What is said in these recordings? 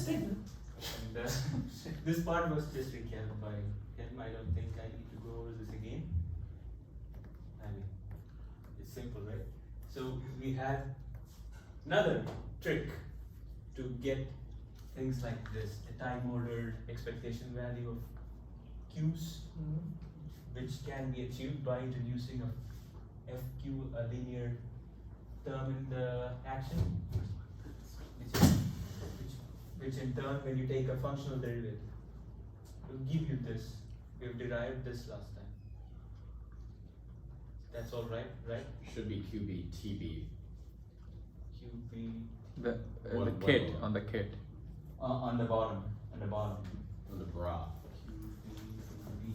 statement. And this part was just recapped by him. I don't think I need to go over this again. I mean, it's simple, right? So we had another trick to get things like this, a time-ordered expectation value of Q's, which can be achieved by introducing a FQ, a linear term in the action, which in turn, when you take a functional derivative, will give you this. We have derived this last time. That's all right, right? Should be QB, TB. QB The kit, on the kit. on the bottom, on the bottom. On the bra. QB,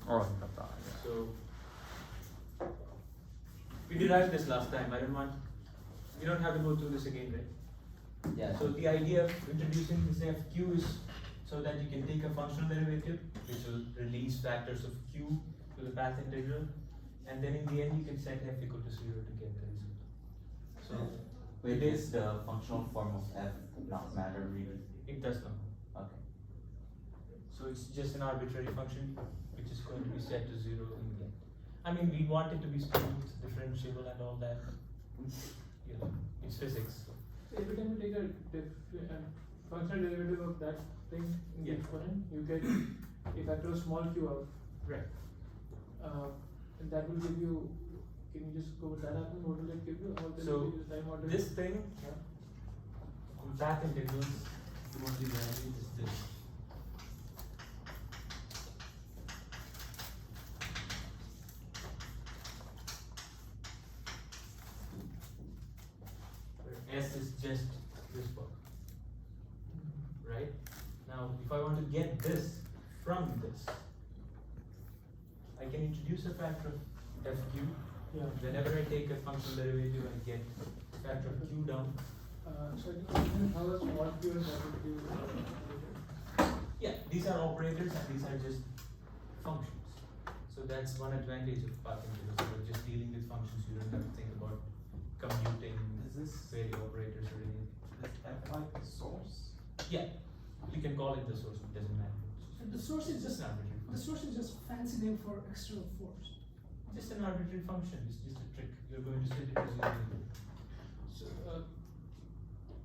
Oh, the bra, yeah. So we derived this last time. We don't have to go through this again, right? Yeah. So the idea of introducing this FQ is so that you can take a functional derivative, which will release factors of Q to the path integral, and then in the end you can set f equal to 0 to get the result. So Wait, is the functional form of f not matter really? it does not. Okay. So it's just an arbitrary function which is going to be set to 0 in the end. I mean, we want it to be smooth, differentiable and all that. You know, it's physics. So every time you take a functional derivative of that thing in the Yeah. exponent, you get a factor of small q out. Right. And that will give you, can you just go with that happen? What will it give you? How will So, it give you time order? This thing, Yeah. on path integrals, what we value is this. Where S is just this part. Right? Now, if I want to get this from this, I can introduce a factor of FQ. Yeah. Whenever I take a functional derivative and get factor of Q down, So I think how a small q and capital Q yeah, these are operators and these are just functions. So that's one advantage of path integrals. You're just dealing with functions. You don't have to think about commuting various operators or anything. Is f like the source? Yeah, you can call it the source. It doesn't matter. And the source is It's just just an arbitrary the function. source is just fancy name for external force. Just an arbitrary function. It's just a trick. You're going to set it as zero. So,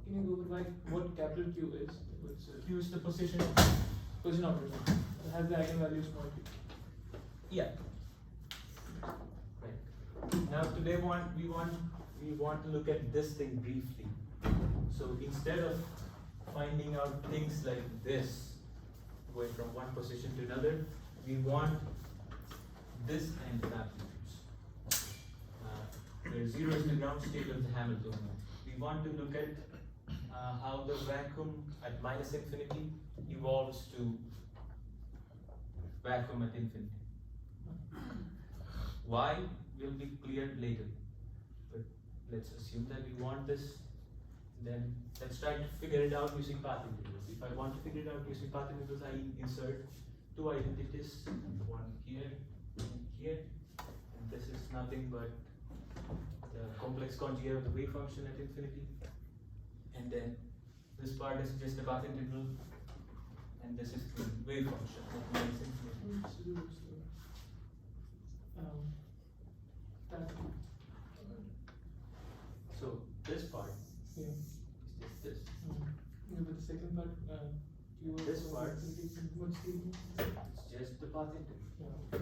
can you go with like what capital Q is? What's Q is the position. position operator? It has the eigenvalue small q. Yeah. Right. Now today we want to look at this thing briefly. So instead of finding out things like this, going from one position to another, we want this kind of amplitudes. Where 0 is the ground state of the Hamiltonian. We want to look at how the vacuum at minus infinity evolves to vacuum at infinity. Why will be clear later, but let's assume that we want this. Then let's try to figure it out using path integrals. If I want to figure it out using path integrals, I insert two identities, one here and here, and this is nothing but the complex conjugate of the wave function at infinity, and then this part is just a path integral, and this is the wave function at minus infinity. That, So this part yeah. is just this. Yeah, but the second part, Q was This part. what's the It's just the path integral. yeah.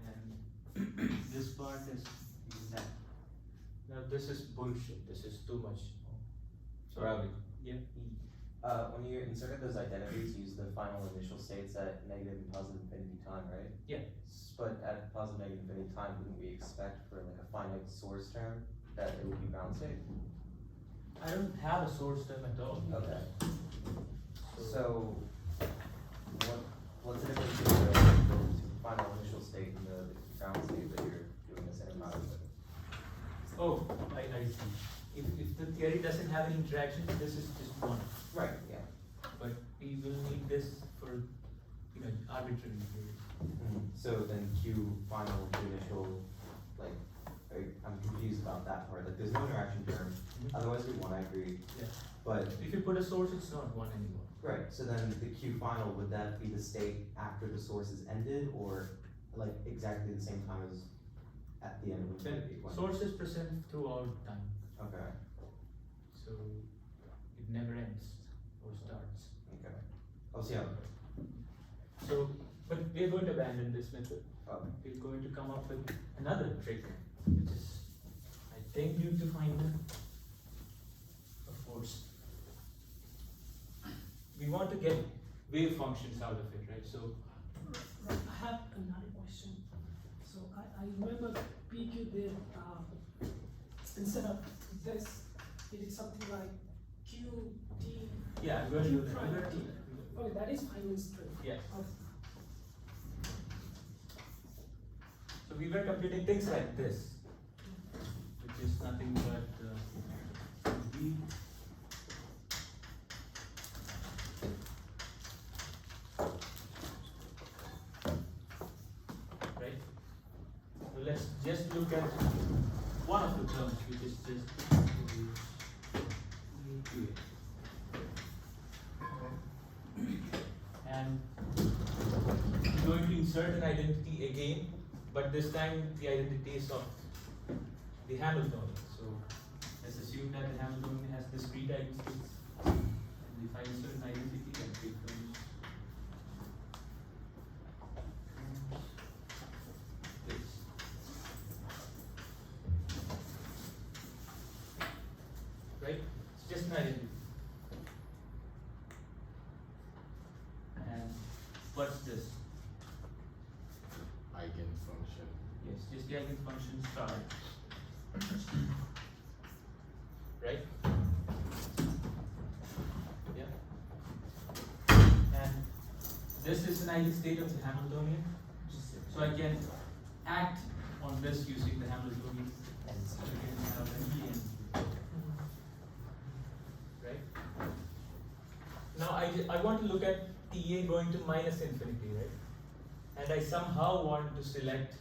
And this part is that. Now this is bullshit. This is too much. So Ravi, Yeah. when you inserted those identities, use the final initial states at negative and positive infinity time, right? Yeah. But at positive negative infinity time, wouldn't we expect for like a finite source term that it would be bound state? I don't have a source term at all. Okay. So So, what's the difference between the final initial state and the ground state that you're doing this enterprise with? oh, I see. If the theory doesn't have any interaction, this is just one. Right, yeah. But we will need this for arbitrary theories. So then Q final to initial, like, I'm confused about that part. Like, there's no interaction term. Otherwise we want, I agree. Yeah. But, If you put a source, it's not one anymore. right, so then the Q final, would that be the state after the source is ended, or like exactly the same time as at the end of infinity? Well, when- source is present throughout time, Okay, so it never ends or starts. okay. Oh, so yeah, So, but we're going to abandon this method. okay. We're going to come up with another trick, which is, I think you to find a force. We want to get wave functions out of it, right? So, Right, I have another question. So I remember PQ did, instead of this, it is something like QT. yeah, I'm going Q to. prime T. Oh, that is Feynman's trick. Yes. Of- So we were computing things like this, which is nothing but V. Right? So let's just look at one of the terms, which is just and I'm going to insert an identity again, but this time the identity is of the Hamiltonian. So let's assume that the Hamiltonian has discrete eigenstates. And if I insert an identity, then it becomes this. Right? It's just an identity. And what's this? Eigenfunction. Yes, just the eigenfunction star. Right? Yeah. And this is an eigenstate of the Hamiltonian. So I can act on this using the Hamiltonian. So I can have an EN. Right? Now I want to look at TA going to minus infinity, right? And I somehow want to select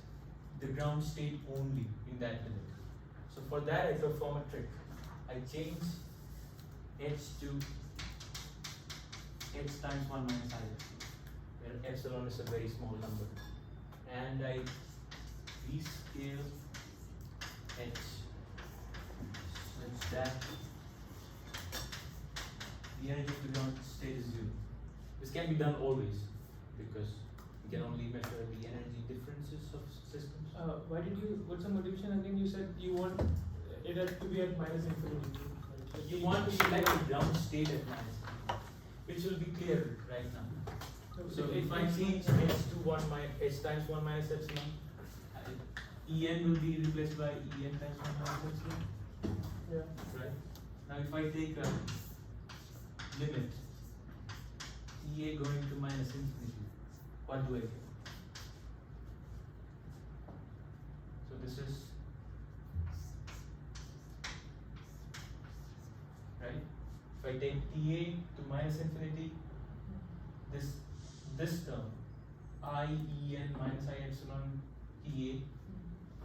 the ground state only in that limit. So for that I perform a trick. I change h to x times 1 minus I, where epsilon is a very small number. And I rescale h such that the energy of the ground state is 0. This can be done always, because we can only measure the energy differences of systems. Why did you, what's the motivation again? You said you want it to be at minus infinity. You want to select the ground state at minus, which will be clear right now. So if I change h to 1 minus h times 1 minus epsilon, En will be replaced by En times 1 minus epsilon, Yeah. right? Now if I take a limit TA going to minus infinity, what do I get? So this is right. If I take TA to minus infinity, this term I En minus I epsilon TA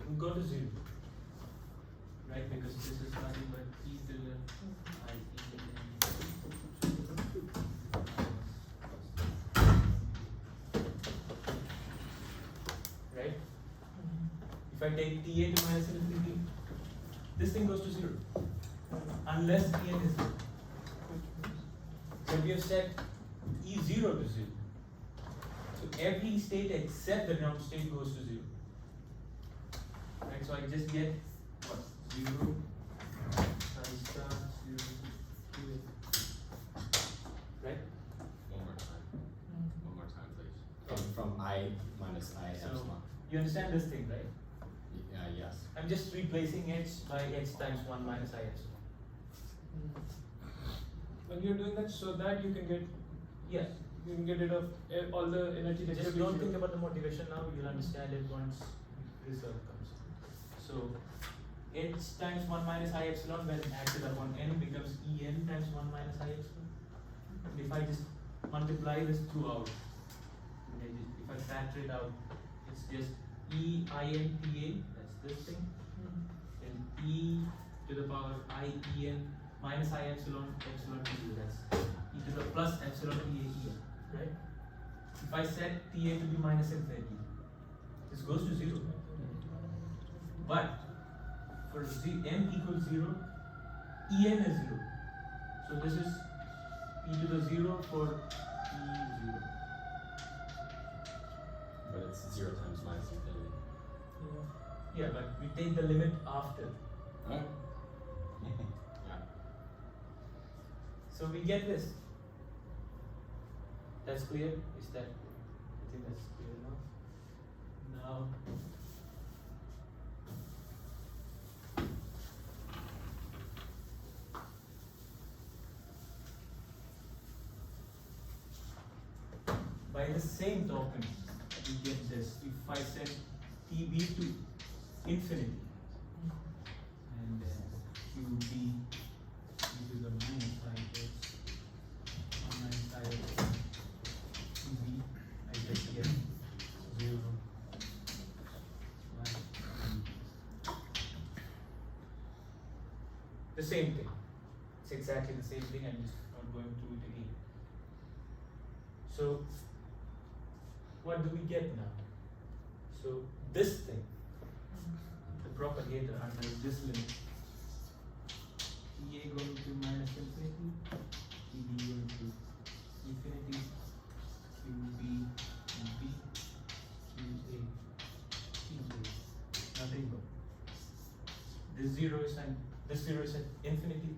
will go to 0, right? Because this is nothing but E to the I right? If I take TA to minus infinity, this thing goes to 0, unless En is 0. So we have set E0 to 0. So every state except the ground state goes to 0. Right? So I just get what? 0 I star 0 2. Right? One more time. One more time, please. From I minus I So epsilon. you understand this thing, right? Yes. I'm just replacing h by h times 1 minus I epsilon. When you're doing that, so that you can get, Yes. you can get rid of all the energy Just distribution. don't think about the motivation now, you'll understand it once result comes. So h times 1 minus I epsilon when acted upon n becomes En times 1 minus I epsilon. And if I just multiply this throughout, if I factor it out, it's just EINTA, that's this thing, and to the power I E n minus I epsilon epsilon T U. That's e to the plus epsilon T A E n, right? If I set T A to be minus infinity, this goes to 0. But for n equals 0, E n is 0. So this is e to the 0 for E 0. But it's 0 times minus infinity. Yeah, but we take the limit after. Oh. Yeah. So we get this. That's clear? Is that? I think that's clear enough. Now, by the same token, we get this. If I set TB to infinity, and then QB into the minus side, on minus side, QB, I just get 0, 1, the same thing. It's exactly the same thing. I'm just not going through it again. So, what do we get now? So, this thing, the propagator under this limit, TA going to minus infinity, TB going to infinity, QB, QB, QA, QA, nothing but. This 0 is at infinity.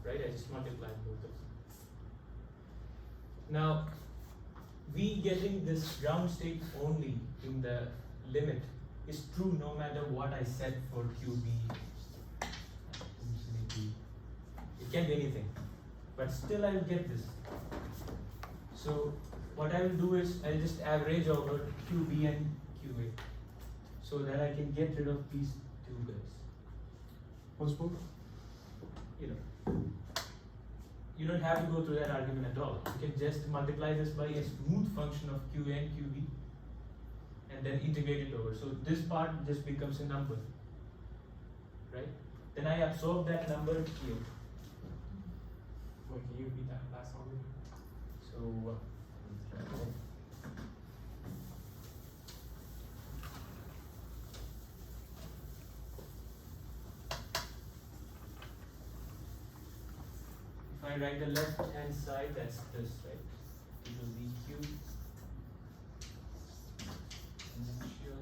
Right, I just multiplied both of them. Now, we getting this ground state only in the limit is true no matter what I set for QB infinity. It can be anything, but still I will get this. So what I will do is I'll just average over QB and QA so that I can get rid of these two guys. What's both? You know, you don't have to go through that argument at all. You can just multiply this by a smooth function of QA and QB and then integrate it over. So this part just becomes a number, right? Then I absorb that number here. Wait, can you repeat that last one? So if I write the left hand side, that's this, right? It will be Q initial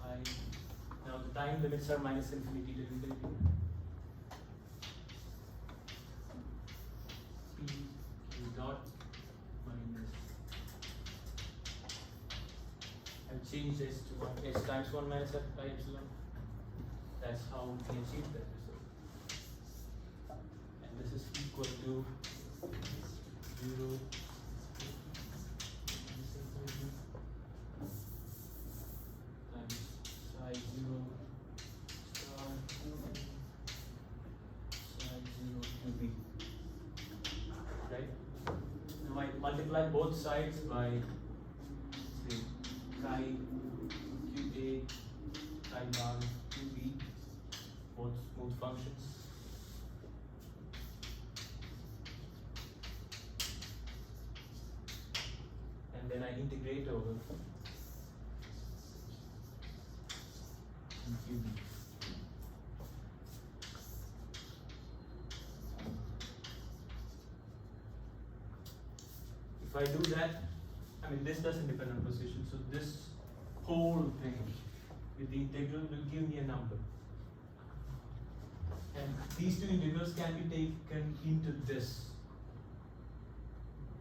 I. Now the time limits are minus infinity to infinity. P Q dot minus. I've changed this to 1 h times 1 minus f by epsilon. That's how we achieve that result. And this is equal to 0 times psi 0 star psi 0 QB. Right? Now I multiply both sides by say chi QA chi bar QB, both smooth functions. And then I integrate over QB. If I do that, I mean this doesn't depend on position, so this whole thing with the integral will give me a number. And these two integrals can be taken into this.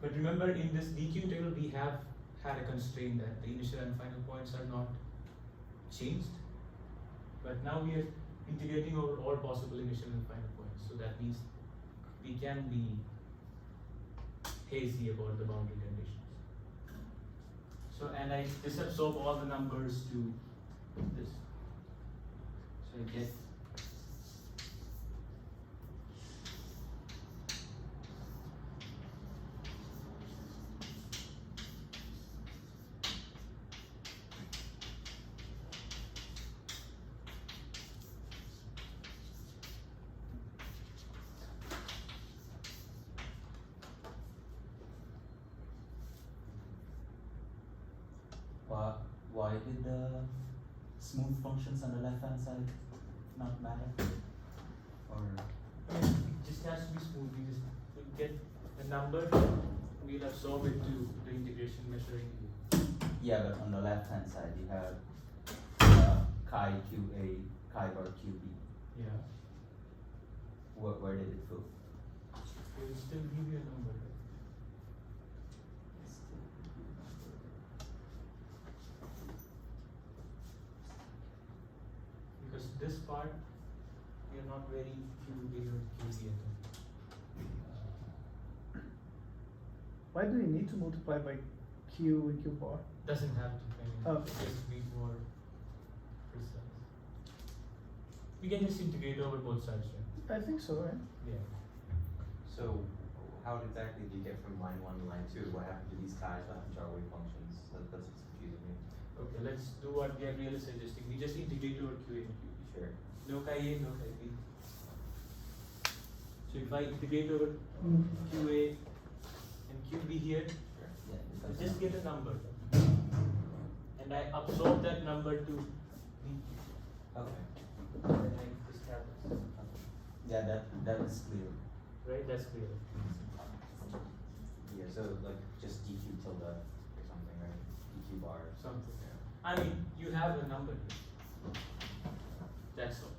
But remember, in this dq integral we have had a constraint that the initial and final points are not changed. But now we are integrating over all possible initial and final points. So that means we can be hazy about the boundary conditions. So, and I disabsorb all the numbers to this. So I get why did the smooth functions on the left hand side not matter? Or I mean, it just has to be smooth. We just we'll get a number, we'll absorb it to the integration measuring. yeah, but on the left hand side you have chi QA, chi bar QB. Yeah. Where did it go? It will still give you a number. Right? Because this part, we are not very QA or QB at all. Why do you need to multiply by Q and Q bar? Doesn't have to. I mean, Okay. just be more precise. We can just integrate over both sides, right? I think so, right? Yeah. So how exactly do you get from line 1 to line 2? What happened to these chi's left and char wave functions? That's what's confusing me. Okay, let's do what Gabriel is suggesting. We just integrate over QA and QB. Sure. No chi A, no chi B. So if I integrate over QA and QB here, Sure. Yeah. I just get a number. And I absorb that number to B. Okay. And I just have this. Yeah, that is clear. Right? That's clear. Yeah, so like just DQ tilde or something, right? DQ bar. Something. I mean, you have a number here. That's all.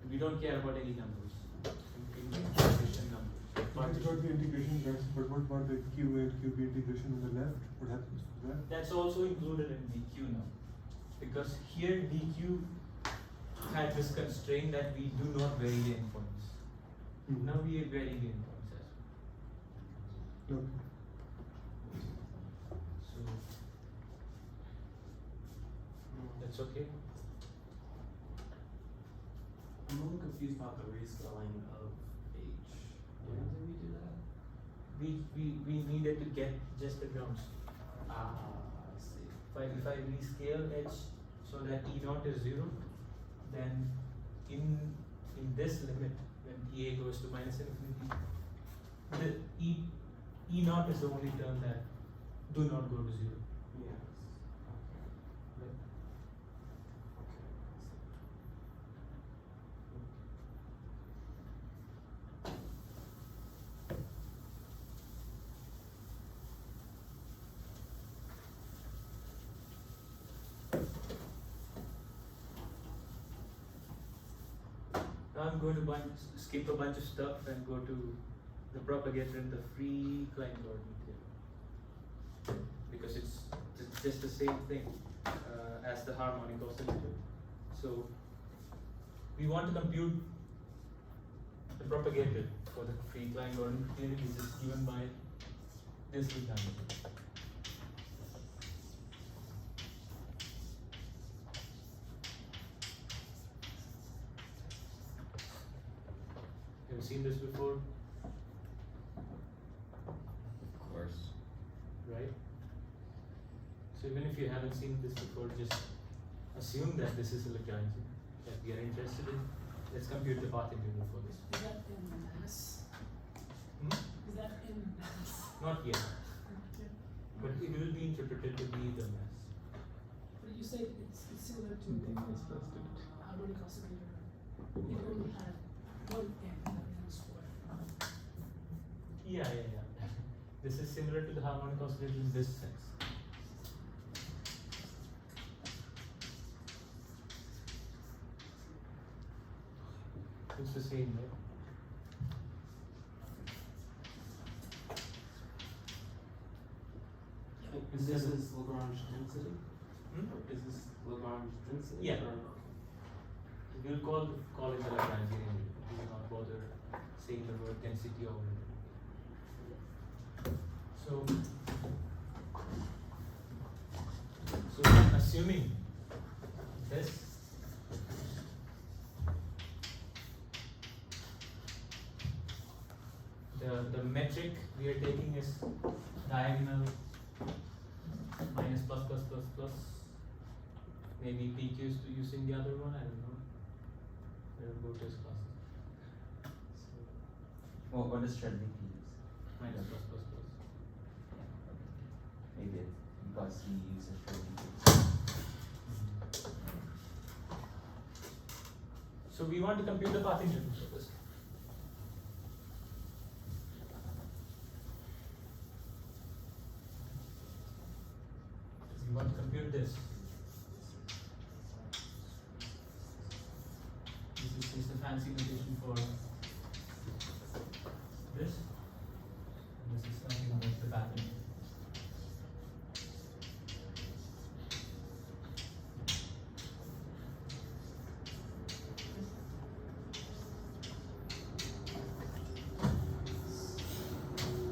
And we don't care about any numbers. Integration numbers. What about the integration, but what about the Q and QB integration on the left? What happens to that? That's also included in DQ now. Because here DQ had this constraint that we do not vary the endpoints. Now we vary the endpoints as well. Okay. So that's okay. I'm a little confused about the respelling of H. When did we do that? We needed to get just the grounds. I see. If I rescale H so that E naught is 0, then in this limit when EA goes to minus infinity, the E naught is the only term that do not go to 0. Yes. Right? Now I'm going to skip a bunch of stuff and go to the propagator and the free Klein coordinate here. Because it's just the same thing as the harmonic oscillator. So we want to compute the propagator for the free Klein coordinate theory, which is given by this dynamic. Have you seen this before? Of course. Right? So even if you haven't seen this before, just assume that this is a Lagrangian that we are interested in. Let's compute the path integral for this. Is that in mass? Hmm? Is that in mass? Not yet, Okay. but it will be interpreted to be the mass. But you say it's similar to Something else does it. harmonic oscillator. It only had one end that was square. Yeah. This is similar to the harmonic oscillator in this sense. It's the same, right? Is this Lagrange density? Hmm? Is this Lagrange density? Yeah. Or? We'll call it the Lagrangian anyway. We will not bother saying the word density over it. So assuming this, the metric we are taking is diagonal minus plus plus plus plus. Maybe PQs to using the other one, I don't know. I don't go to his classes. So What does Trinity use? minus plus plus plus. Maybe it's because he uses Trinity. So we want to compute the path integral for this. We want to compute this. This is just a fancy notation for this. And this is nothing but the path integral.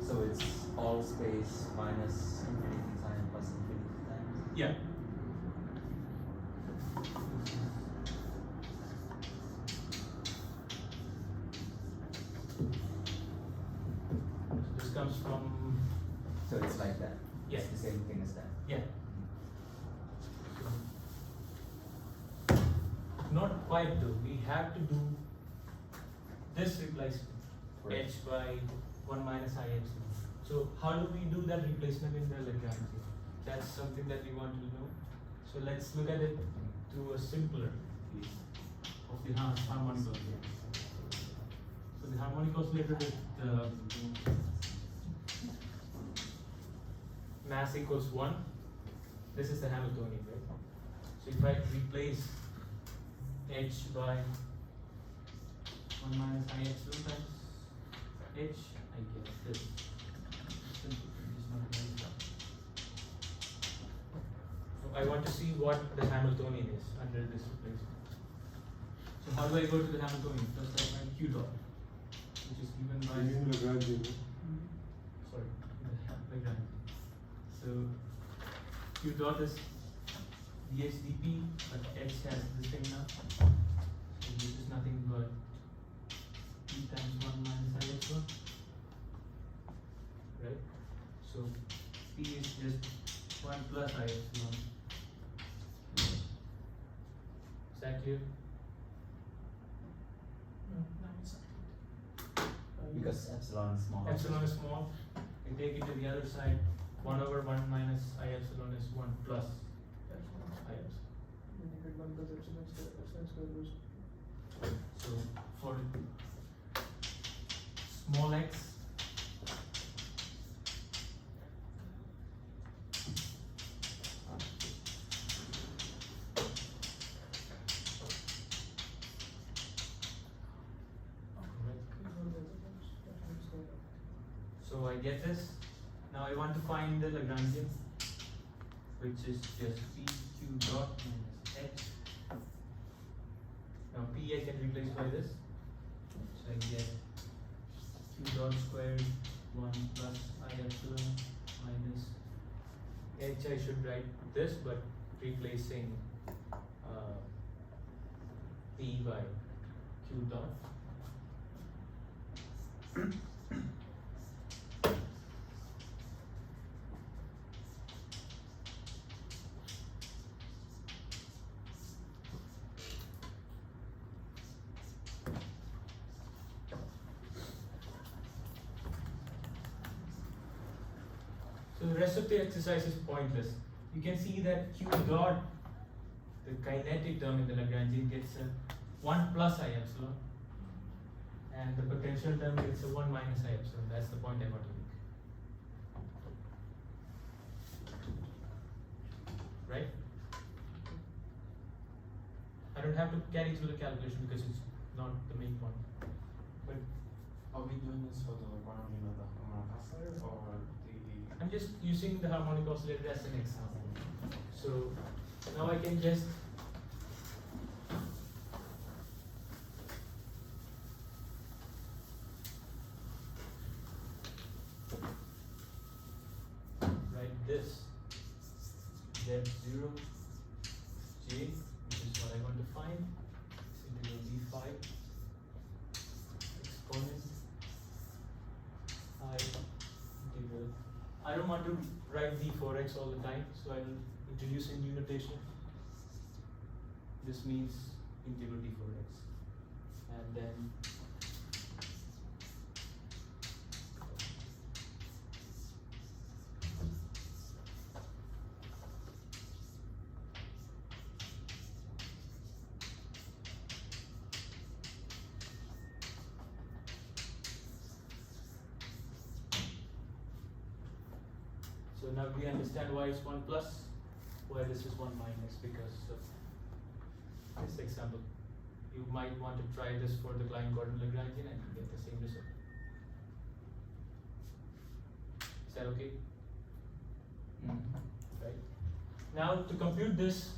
So it's all space minus infinity time plus infinity times? Yeah. This comes from, So it's like that? yeah, It's the same thing as that? yeah. Not quite though, we have to do this replacement, Correct. h by 1 minus I epsilon. So how do we do that replacement in the Lagrangian? That's something that we want to know. So let's look at it through a simpler piece of the harmonic oscillator. So the harmonic oscillator with mass equals 1. This is the Hamiltonian, right? So if I replace h by 1 minus I epsilon times h, I get this. Simple, just not very tough. So I want to see what the Hamiltonian is under this replacement. So how do I go to the Hamiltonian? First I find q dot, which is given by Using Lagrangian. sorry, Lagrange. So q dot is dhdp, but h has this thing now. So this is nothing but p times 1 minus I epsilon. Right? So p is just 1 plus I epsilon. Is that clear? No, now it's not clear. Because epsilon is small. Epsilon is small. I take it to the other side. 1 over 1 minus I epsilon is 1 plus I epsilon. Then you get 1 plus epsilon square goes. So for small x, so I get this. Now I want to find the Lagrangian, which is just p q dot minus h. Now p I can replace by this, so I get q dot squared 1 plus I epsilon minus h. I should write this, but replacing p by q dot. So the rest of the exercise is pointless. You can see that q dot, the kinetic term in the Lagrangian, gets a 1 plus I epsilon, and the potential term gets a 1 minus I epsilon. That's the point I want to make. Right? I don't have to carry through the calculation because it's not the main point. But Are we doing this for the Lagrangian of the harmonic oscillator or the? I'm just using the harmonic oscillator as an example. So now I can just write this z0 j, which is what I want to find. It's integral d5 exponent I integral. I don't want to write d for x all the time, so I'll introduce a new notation. This means integral d for x, and then So now we understand why it's 1 plus, why this is 1 minus, because of this example. You might want to try this for the Klein-Gordon Lagrangian and you get the same result. Is that okay? Right. Now to compute this,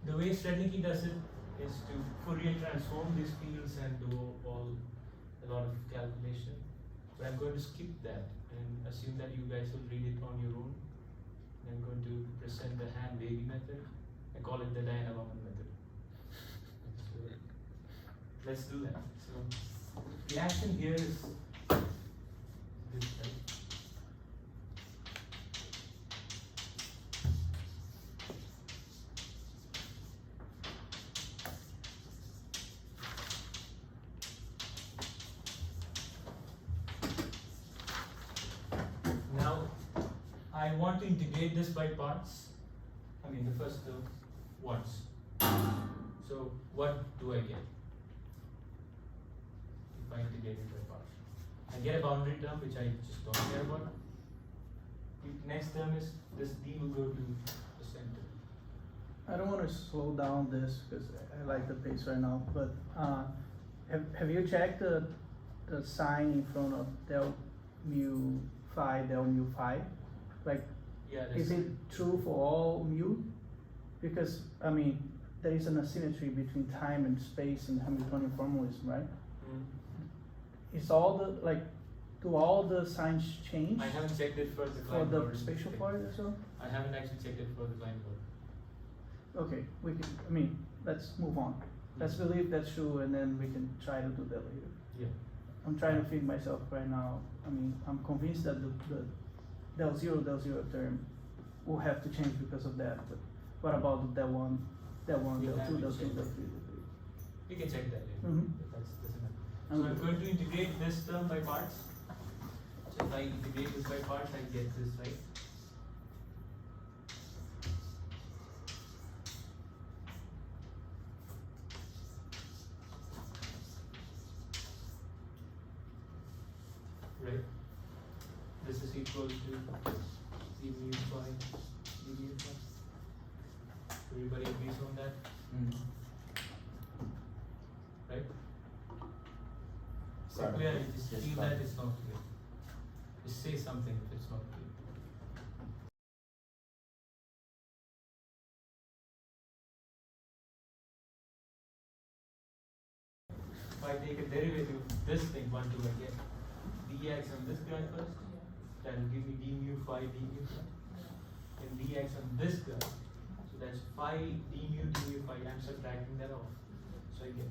the way Srednicki does it is to Fourier transform these fields and do a lot of calculation. But I'm going to skip that and assume that you guys will read it on your own. And I'm going to present the hand-wavy method. I call it the Diana Bauman method. So let's do that. So the action here is this, right? Now, I want to integrate this by parts. I mean, the first term once. So, what do I get if I integrate it by parts? I get a boundary term which I just don't care about. The next term is this d will go to the center. I don't want to slow down this because I like the pace right now, but have you checked the sign in front of del mu phi, del mu phi? Like, Yeah, is it true for all mu? Because, I mean, there is an asymmetry between time and space in Hamiltonian formalism, right? Is all the, like, do all the signs change I haven't checked it for the for Klein-Gordon the spatial thing. part or so? I haven't actually checked it for the Klein-Gordon. Okay, we can, I mean, let's move on. Let's believe that's true and then we can try to do that later. Yeah. I'm trying to feed myself right now. I mean, I'm convinced that the del zero term will have to change because of that, but what about the del one, We del two, haven't del three, checked del it. three, del three? We can check that later. Mhm. That's doesn't matter. I'm So I'm good. going to integrate this term by parts. So if I integrate this by parts, I get this, right? Right? This is equal to d mu phi d mu phi. Everybody agrees on that? Right? So Right. clear, I just Yes, feel right. that it's not clear. Just say something if it's not clear. If I take a derivative of this thing, what do I get? dx on this guy first, that will give me d mu phi d mu phi. And dx on this guy, so that's phi d mu phi, I'm subtracting that off. So I get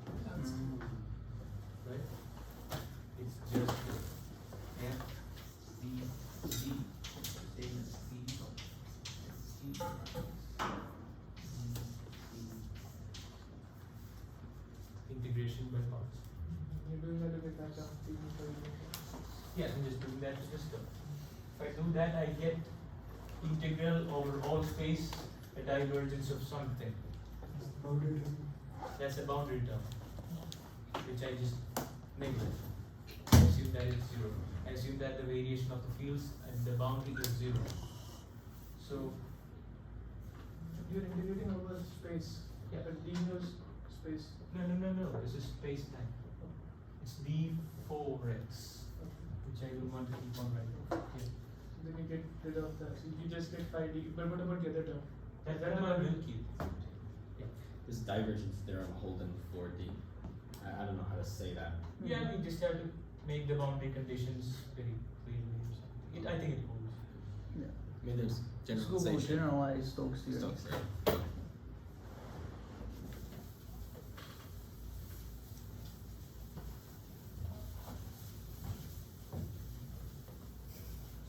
right? It's just f d d same as d integration by parts. You're doing that to get that down to Yeah, I'm just doing that to this term. If I do that, I get integral over all space, a divergence of something. Boundary term. That's a boundary term, which I just neglect. I assume that it's zero. I assume that the variation of the fields at the boundary is zero. So, You're integrating over space. Yeah. But linear space. no, this is space time. It's d4x, which I will want to keep on writing. Yeah. Then you get rid of that. So you just get 5D. But what about the other term? That term I will keep. This divergence theorem holding for D. I don't know how to say that. Yeah, we just have to make the boundary conditions very clearly or something. I think it holds. Yeah. I mean, there's Let's Google generalization. generalized Stokes theorem. Stokes theorem.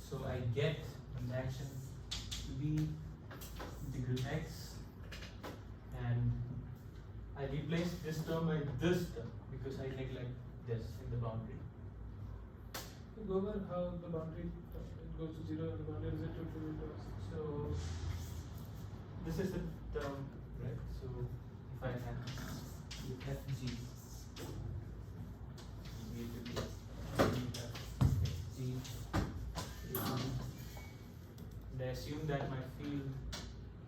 So I get an action v integral x, and I replace this term by this term because I neglect this in the boundary. You go over how the boundary it goes to 0 and the boundary is it to us. So this is the term, right? So if I have fg, you have g assume that my field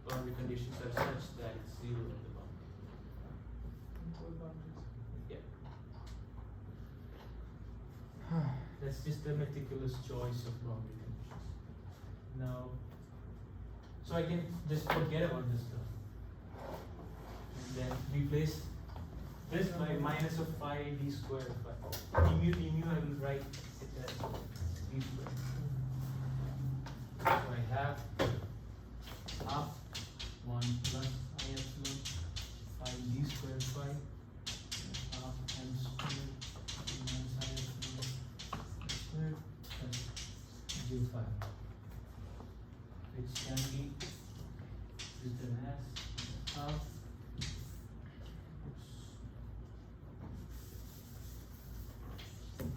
boundary conditions are such that it's 0 at the boundary. Control boundaries. Yeah. That's just the meticulous choice of boundary conditions. Now, so I can just forget about this stuff. And then replace this by minus of phi d squared phi. d mu I will write it as d squared. So I have half 1 plus I epsilon phi d squared phi half m squared minus I epsilon squared plus j phi, which can be written as half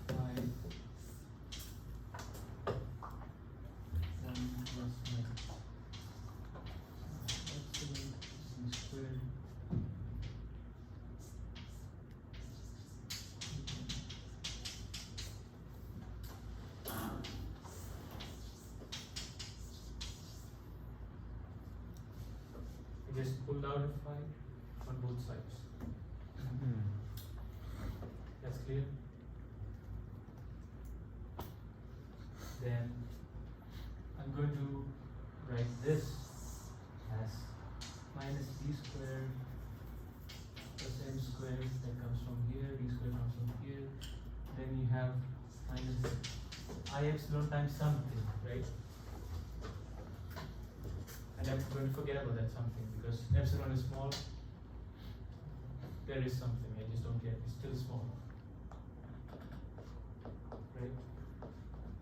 phi 1 plus minus epsilon c squared I just pulled out a phi on both sides. That's clear? Then I'm going to write this as minus d squared plus m squared that comes from here, d squared comes from here. Then you have minus I epsilon times something, right? And I'm going to forget about that something because epsilon is small. There is something, I just don't get it. It's still small. Right?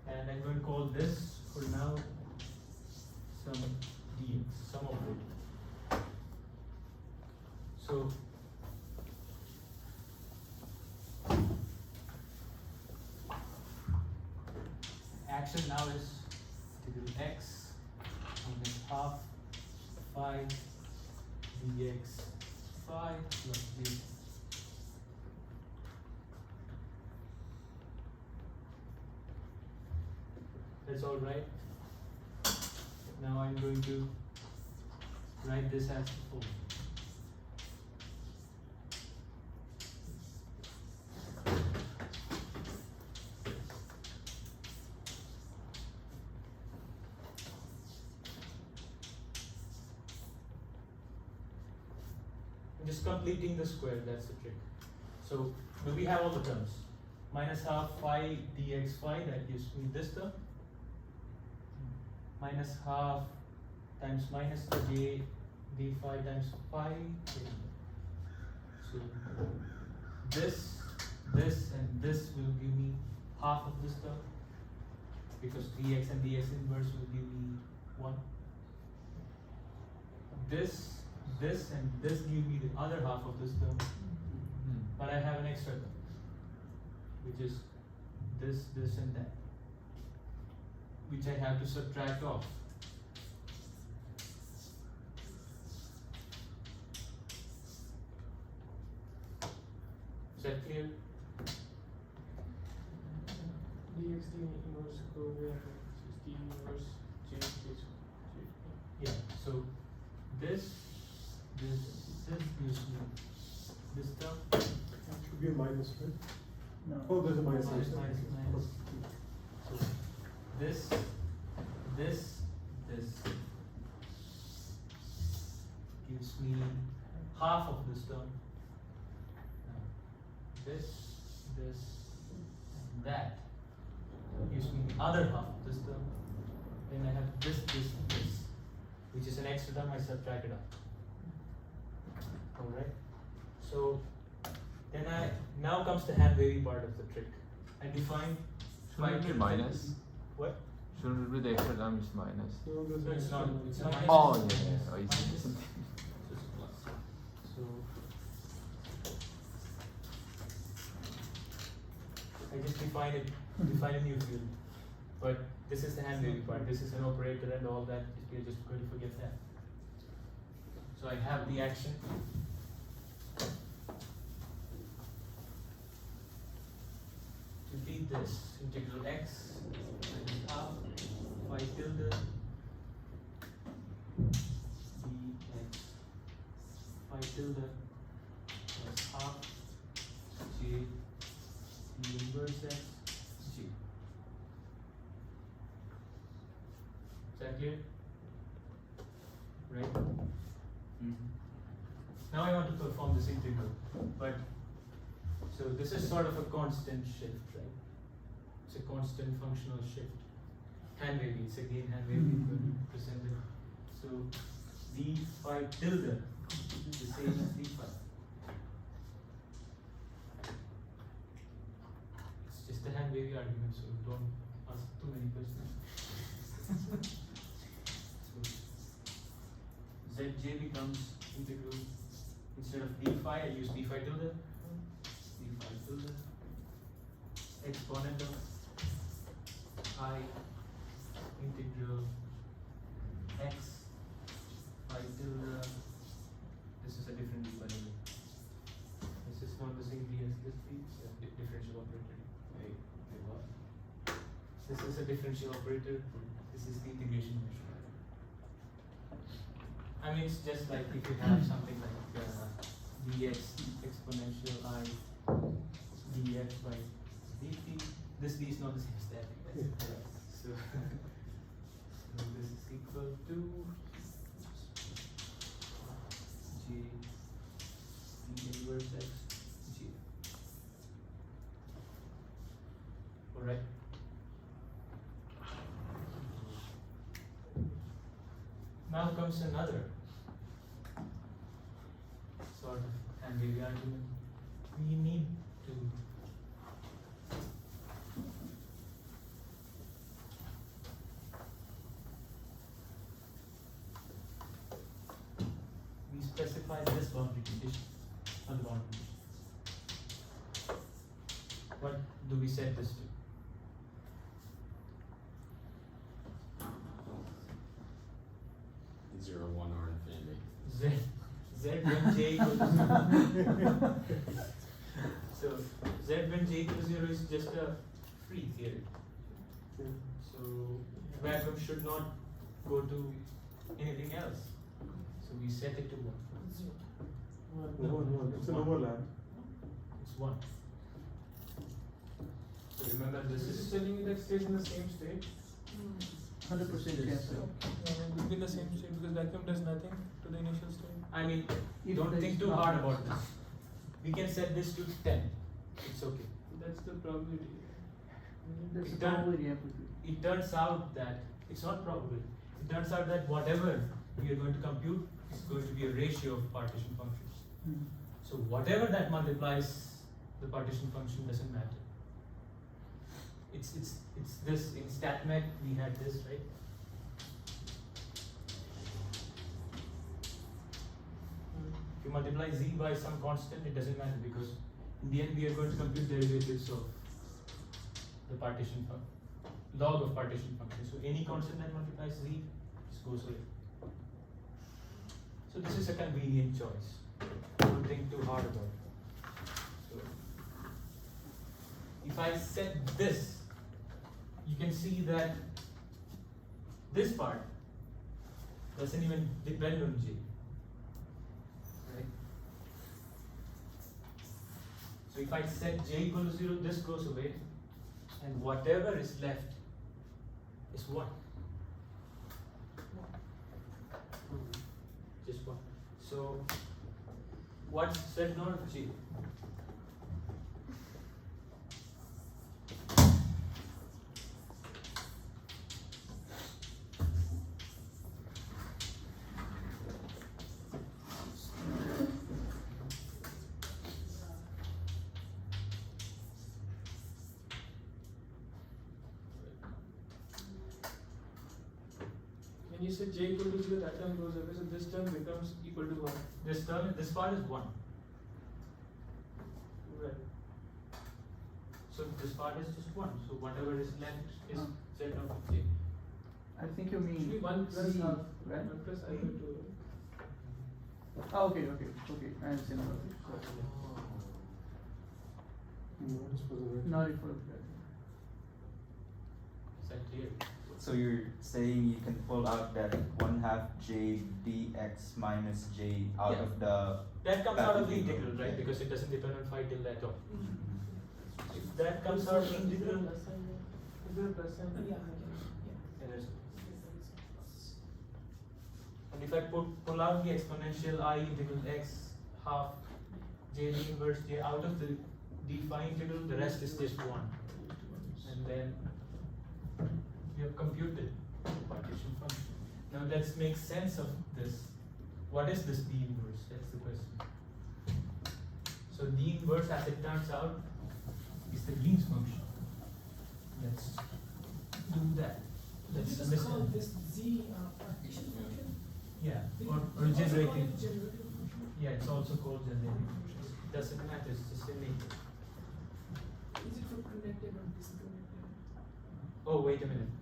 And I'm going to call this for now some dx, sum of it. So action now is integral x minus half phi dx phi plus d. That's all right. Now I'm going to write this as before. Just completing the square, that's the trick. So, do we have all the terms? Minus half phi dx phi, that gives me this term. Minus half times minus the j d phi times phi. So, this, and this will give me half of this term. Because dx and dx inverse will give me 1. This and this give me the other half of this term, but I have an extra term, which is this and that, which I have to subtract off. Is that clear? dx d inverse go away and it's d inverse j. Yeah, so this gives me this term. It should be a minus, right? No. Oh, there's a minus. Minus, there. minus, minus. So this gives me half of this term. Now, this, and that gives me the other half of this term. Then I have this, and this, which is an extra term I subtracted out. Alright? So then now comes the hand wavy part of the trick. I define Shouldn't it be minus? What? Shouldn't it be the extra term is minus? No, there's No, it's not. It's not. Oh, minus. yeah, yeah. Oh, I see. Minus. So it's plus. So I just define a new field. But this is the hand wavy part. This is an operator and all that. We're just going to forget that. So I have the action. To beat this integral x minus half phi tilde phi tilde plus half j d inverse x g. Is that clear? Right? Now I want to perform this integral, but so this is sort of a constant shift, right? It's a constant functional shift. Hand wavy, it's again hand wavy presented. So d phi tilde is the same as d phi. It's just a hand wavy argument, so don't ask too many questions. So zj becomes integral, instead of d phi I use d phi tilde, exponent of I integral x phi tilde. This is a different d by the way. This is not the same d as this d, it's a differential operator. Wait, what? This is a differential operator, this is the integration measure. I mean, it's just like if you have something like dx exponential I dx by dt, this d is not the same as that. So, so this is equal to g d inverse x g. Alright. Now comes another sort of hand wavy argument. We need to we specify this boundary condition on the boundary condition. What do we set this to? 0, 1, or infinity. Z when j equals to 0. So z when j equals to 0 is just a free theory. So vacuum should not go to anything else. So we set it to 1. No, it's an overlap. It's 1. So remember this This is is telling you that it stays in the same state. 100% chance. Will be in the same state because vacuum does nothing to the initial state. I mean, If don't there think is too not- hard about this. We can set this to 10. It's okay. That's the probability. That's It the turn- probability amplitude. It turns out that it's not probable. It turns out that whatever we are going to compute is going to be a ratio of partition functions. So whatever that multiplies the partition function doesn't matter. It's this in StatMech we had this, right? If you multiply z by some constant, it doesn't matter because in the end we are going to compute derivatives of the partition function, log of partition function. So any constant that multiplies z just goes away. So this is a convenient choice. Don't think too hard about it. So if I set this, you can see that this part doesn't even depend on j. Right? So if I set j equal to 0, this goes away, and whatever is left is 1. Just 1. So what's z naught of j? When you say j equal to 0, that term goes away, so this term becomes equal to 1. This term, this part is 1. Right. So this part is just 1. So whatever is left is Oh. z naught of j. I think you mean Actually 1 plus Z, half, right? 1 plus alpha 2. Oh, okay, I understand. No, it's for the Not for the Is that clear? So you're saying you can pull out that 1/2 j dx minus j out Yeah. of the. That comes out of the Path integral, integral. right? Because it doesn't depend on phi tilde at all. If that comes out of the integral, Is there a plus sign? Yeah. yeah, there's and if I pull out the exponential I integral x half j d inverse j out of the d phi integral, the rest is just 1. And then we have computed the partition function. Now let's make sense of this. What is this d inverse? That's the question. So d inverse, as it turns out, is the Green's function. Let's do that. Let's This is called understand. this Z partition function. Yeah, We or also call it generating. generative function. Yeah, it's also called generating function. It doesn't matter, it's just a name. Is it for connected or disconnected? Oh, wait a minute.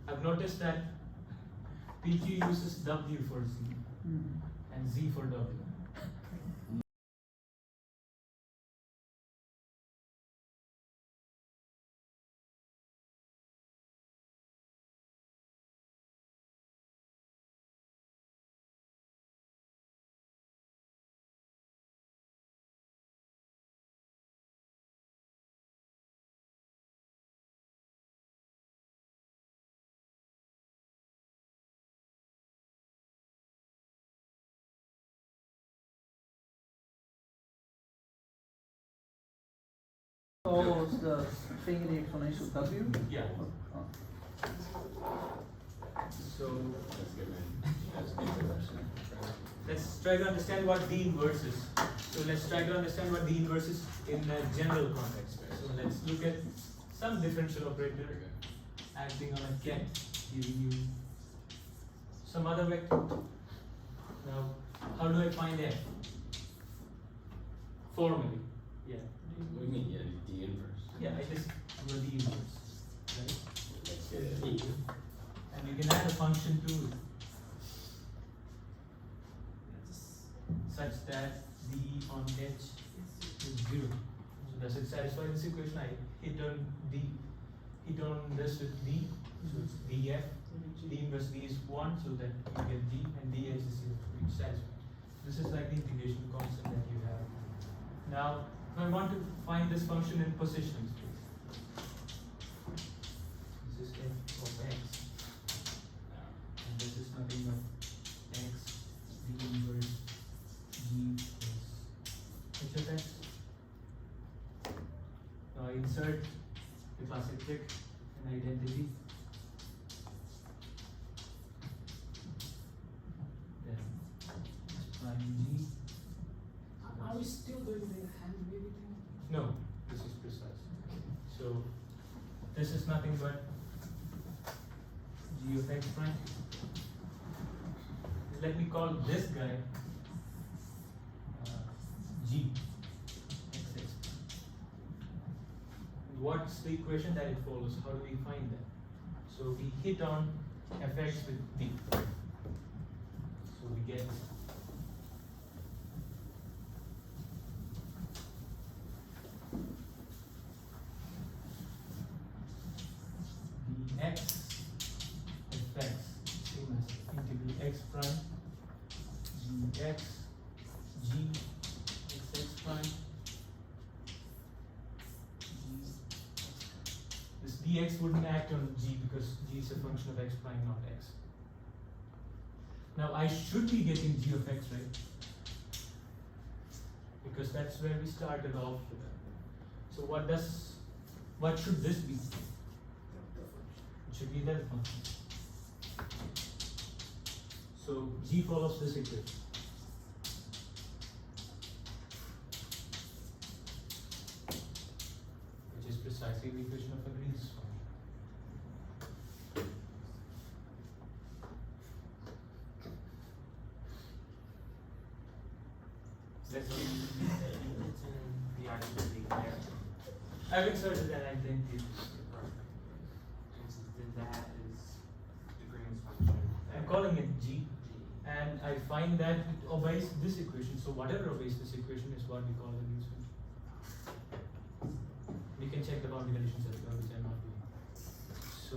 I've noticed that PQ uses W for Z and Z for W. Follows the thing in the exponential W. Yeah. Oh. So Let's get ready. let's try to understand what D inverse is. So let's try to understand what D inverse is in a general context. So let's look at some differential operator acting on a ket, giving you some other vector. Now, how do I find f? Formally, yeah. What do you mean? Yeah, D inverse. Yeah, I just do a D inverse, right? Let's get it. And you can add a function to it such that D on H is 0. So does it satisfy this equation? I hit on D, hit on this with D, so it's df. D inverse D is 1, so that you get D, and dh is 0, which satisfies. This is like the integration constant that you have. Now, if I want to find this function in position space, this is f of x, and this is nothing but x d inverse g plus h of x. Now I insert the classic trick, an identity. Then s prime g. Are we still doing the hand wavy thing? No, this is precise. So this is nothing but g of x prime. Let me call this guy g xx. What's the equation that it follows? How do we find that? So we hit on fx with d. So we get dx fx same as integral x prime gx g xx prime this dx wouldn't act on g because g is a function of x prime, not x. Now I should be getting g of x, right? Because that's where we started off with that. So what should this be? It should be that function. So g follows this equation. Which is precisely the equation of a Green's function. Let's see. The identity there. I've inserted an identity. Then that is the Green's function. I'm calling it g, and I find that it obeys this equation. So whatever obeys this equation is what we call the Green's function. We can check the boundary conditions as well, which I'm not doing. So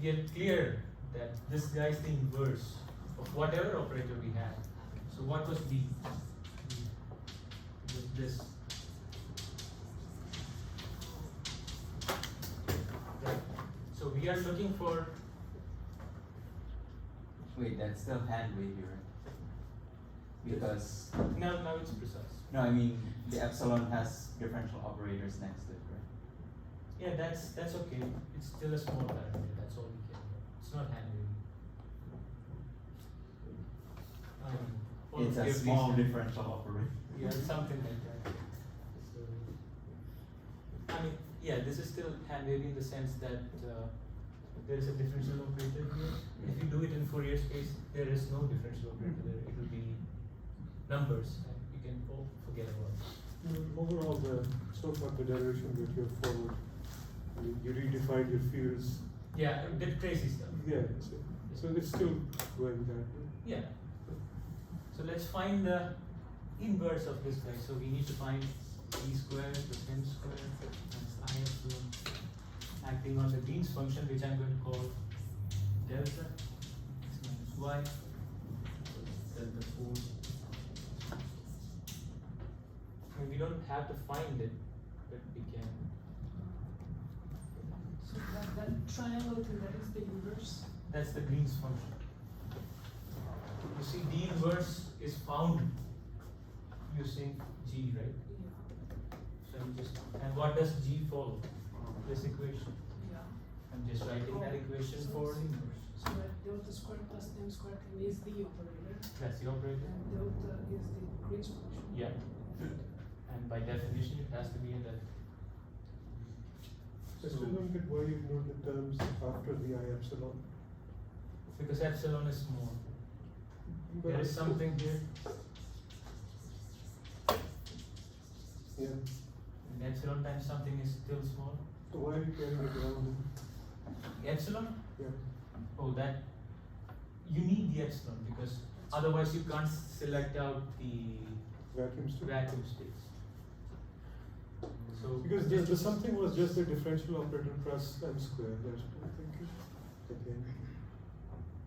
we are clear that this guy is the inverse of whatever operator we have. So what was B? It was this. Right. So we are looking for, Wait, that's still hand wavy, right? Because, now it's precise. no, I mean, the epsilon has differential operators next to it, right? Yeah, that's okay. It's still a small parameter. That's all we care about. It's not hand wavy. It's a small differential operator. Yeah, something like that. So, I mean, yeah, this is still hand wavy in the sense that there is a differential operator here. If you do it in Fourier space, there is no differential operator there. It will be numbers, and you can forget about it. Overall, so far the derivation that you have followed, I mean, you redefined your fields. Yeah, I did crazy stuff. Yeah, so it's still going that way. Yeah. So let's find the inverse of this guy. So we need to find e squared plus m squared minus I epsilon acting on the Green's function, which I'm going to call delta x minus y, delta 4. I mean, we don't have to find it, but we can. So that triangle thing, that is the inverse. That's the Green's function. You see, D inverse is found using G, right? Yeah. So I'm just, and what does G follow? This equation. Yeah. I'm just writing that equation for inverse. So that delta squared plus m squared thing is the operator, That's the operator. and delta is the Green's function. Yeah. And by definition, it has to be in that. I still don't get why you ignore the terms after the I epsilon. Because epsilon is small. But There is something here. Yeah. And epsilon times something is still small. So why are you carrying it around? Epsilon? Yeah. Oh, that you need the epsilon because otherwise you can't select out the Vacuum state. vacuum states. So Because the something was just the differential operator plus m squared. That's what I think. Okay.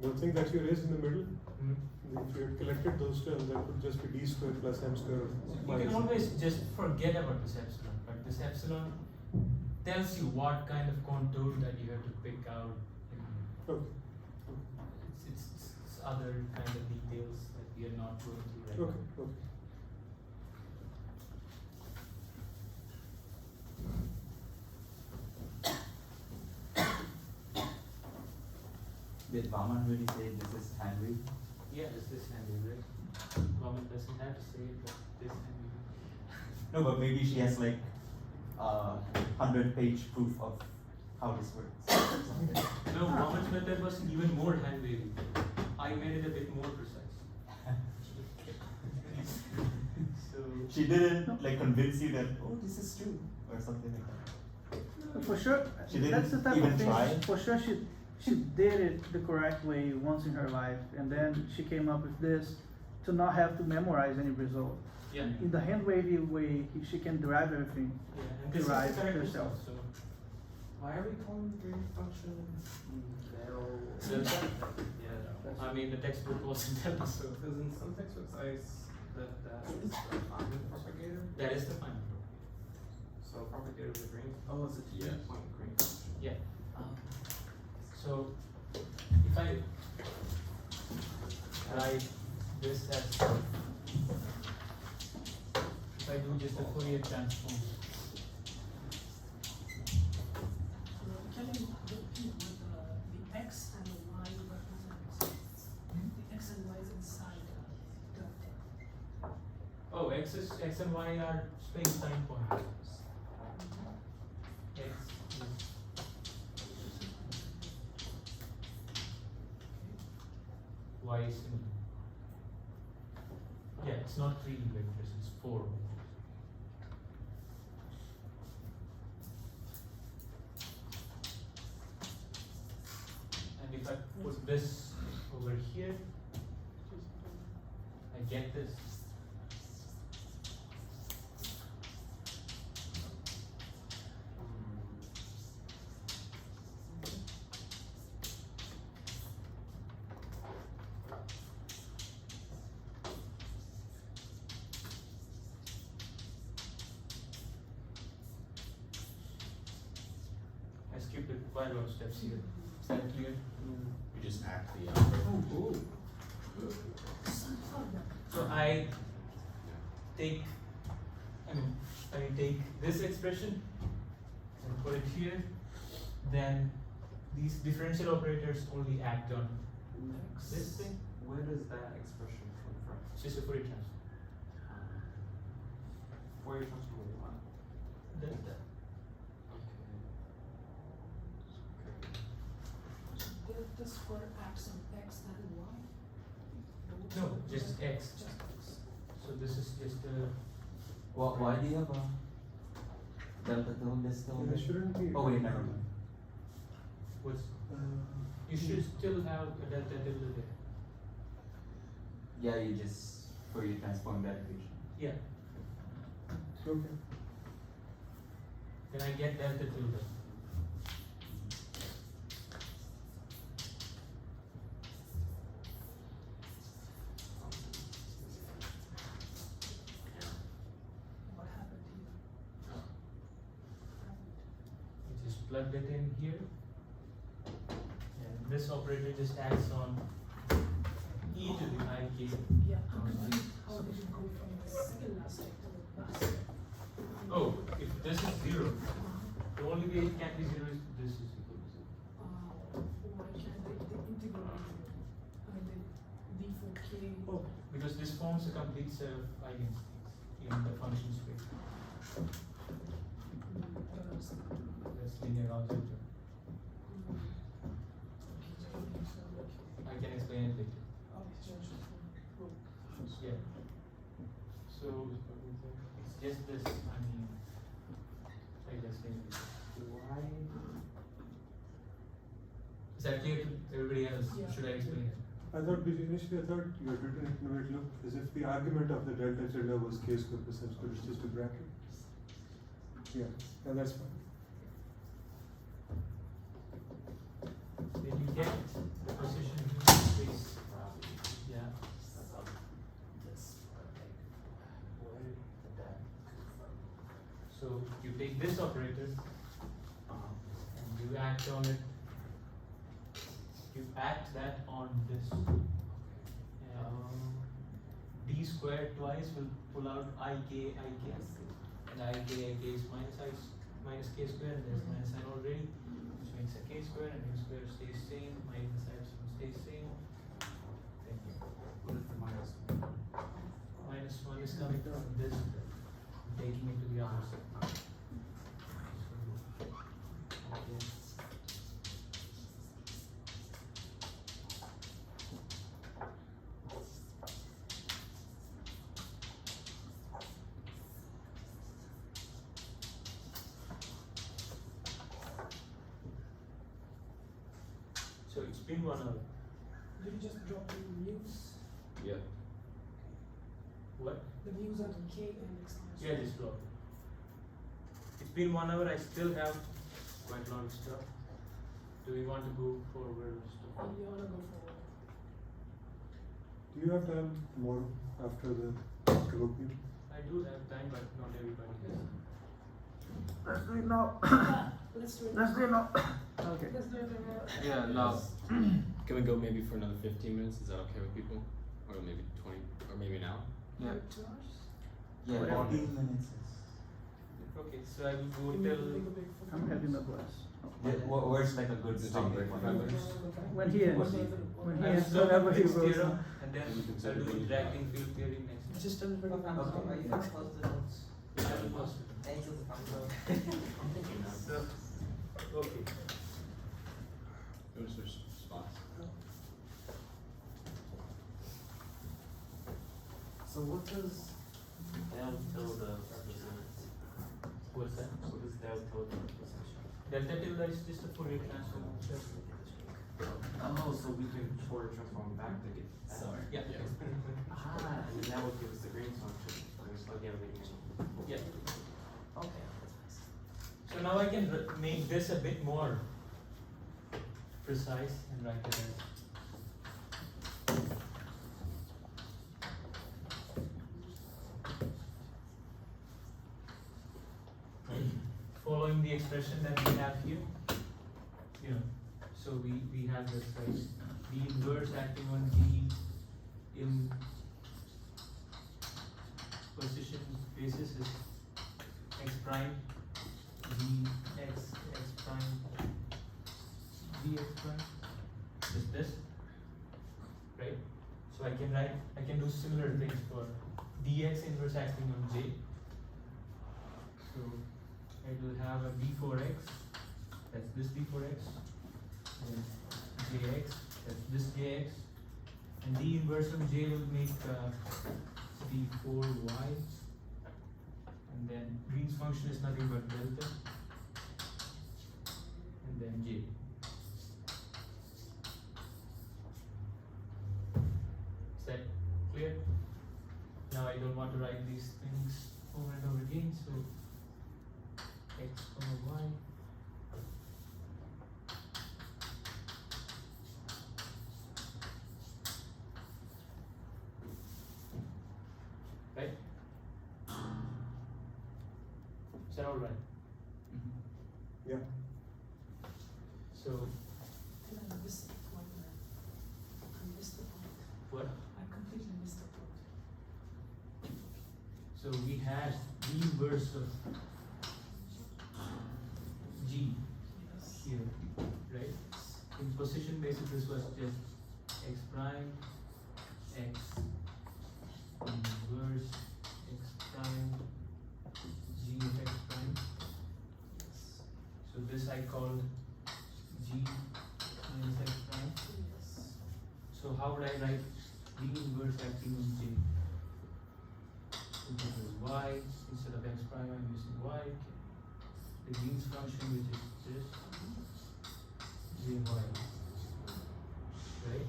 The thing that you raised in the middle, Hmm. if you had collected those terms, that would just be d squared plus m squared. You can always just forget about this epsilon, but this epsilon tells you what kind of contour that you have to pick out. Okay. It's other kind of details that we are not going through right Okay. now. Okay. Did Vaman really say this is hand wavy? Yeah, this is handy, right? Government doesn't have to say it, but this handy. No, but maybe she has like 100-page proof of how this works. No, Mohammed's method was even more hand wavy. I made it a bit more precise. So She didn't like convince you that, oh, this is true or something like that. For sure, She didn't that's the type even of thing. try? For sure, she did it the correct way once in her life, and then she came up with this to not have to memorize any result. yeah. In the hand wavy way, she can derive everything. Yeah, and this Derive is the correct herself. result, so Why are we calling the green function delta. Yeah, I mean the textbook wasn't delta, so Because in some textbooks that is the Feynman propagator. that is the final. So propagator of the green. Oh, it's a point green function. Yeah. So if I write this as if I do just a Fourier transform. Can you repeat what the x and the y represent? The x and y is inside delta. Oh, x and y are space-time pointers. X is y is similar. Yeah, it's not 3 vectors, it's 4 vectors. And if I put this over here, I get this. while on steps here. Is that clear? You just act the operator. So I take this expression and put it here, then these differential operators only act on this thing. Where does that expression come from? It's just a Fourier transform. Fourier transform of what? Delta. The square acts on x and y? No, just x. Just x. So this is just a. Why do you have a delta tilde still? There shouldn't be. Oh wait, never mind. What's, Uh, you should still have a delta tilde there. Yeah, you just Fourier transform that equation. Yeah. Okay. Then I get delta tilde. What happened here? You just plugged it in here. And this operator just acts on e to the ik. Yeah, how did you go from the second last step to the last step? Oh, if this is 0, the only way it can be 0 is this is equal to 0. Why can't the integral be, the d for k? Oh, because this forms a complete set of eigenstates in the function space. That's linear algebra. I can explain it later. Yeah. So it's just this. I mean, I can explain it later. Why? Is that clear to everybody else? Yeah. Should I explain it? I thought initially you had written it, no, it looked as if the argument of the delta tilde was k square percent, but it's just a bracket. Yeah, and that's fine. Then you get the position in space. Yeah. So you take this operator and you act on it. You act that on this. And d squared twice will pull out ik, and ik is minus k squared, and there's minus sign already, which makes a k squared, and k squared stays same, minus epsilon stays same. Thank you. What is the minus? Minus 1 is coming from this, taking it to the other side. So it's been 1 hour. Did you just drop the mu's? Yeah. What? The mu's are the k and x minus Yeah, just drop. It's been 1 hour. I still have quite a lot of stuff. Do we want to go forward or stuff? You wanna go forward? Do you have time tomorrow after the group meeting? I do have time, but not everybody does. Let's do it now. Let's do it. Let's do it now. Okay. Let's do it now. Yeah, now. Can we go maybe for another 15 minutes? Is that okay with people? Or maybe 20, or maybe now? Yeah. 2 hours? Yeah, Whatever. 14 minutes is. Okay, so I will go Can we till. take a break for I'm having a blast. Where's like a good stop? break for 5 minutes? When he ends, What's he- when he I will ends, start whatever with he fixed goes theorem, on. and then You consider I'll do doing- interacting field theory next. Just tell everybody. Yeah, I will post it. So, okay. Go to switch spots. So what does del tilde represent? What's that? What does del tilde represent? Delta tilde is just a Fourier transform. Oh, so we can Fourier transform back to get that. Sorry. Yeah. Ah, and then that will give us the Green's function. There's like everything. Yeah. Okay. So now I can make this a bit more precise and write it as. Following the expression that we have here, you know, so we have this, right? The inverse acting on D in position basis is x prime x prime dx prime is this, right? So I can do similar things for dx inverse acting on j. So I will have a d4x, that's this d4x, then jx, that's this jx, and d inverse of j will make d4y, and then Green's function is nothing but delta, and then j. Is that clear? Now I don't want to write these things over and over again, so x comma y. Right? Is that all right? Yeah. So And I missed the point there. I missed the point. what? I completely missed the point. So we had the inverse of g Yes. here, right? In position basis, this was just x prime, x inverse x prime, g of x prime. So this I called g minus x prime. Yes. So how would I write d inverse acting on j? Integral y, instead of x prime I'm using y. The Green's function, which is this, j y. Right?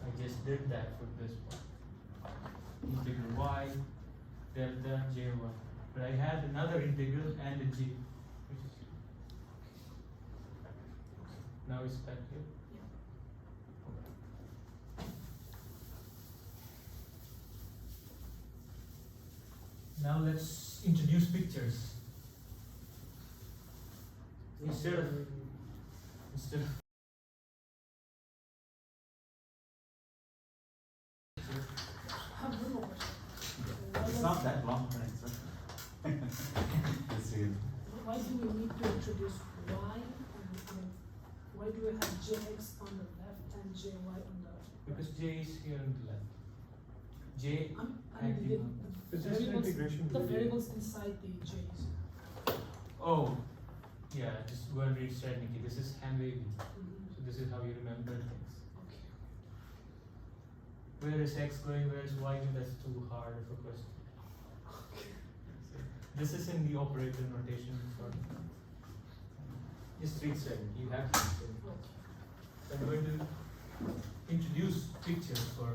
I just did that for this one. Integral y, delta j y. But I had another integral and a j, which is here. Now is that clear? Now let's introduce pictures. Instead of I have one more question. It's not that long for an instruction. It's real. Why do we need to introduce y and why do we have jx on the left and jy on the right? because j is here on the left. J I mean, acting on. It's just an integration. the really. variables inside the j's. Oh, yeah, just go and read Stradnicki. This is hand wavy. So this is how you remember things. Okay. Where is x going? Where is y going? That's too hard of a question. This is in the operator notation for. Just read Stradnicki. You have to read Stradnicki. So I'm going to introduce pictures for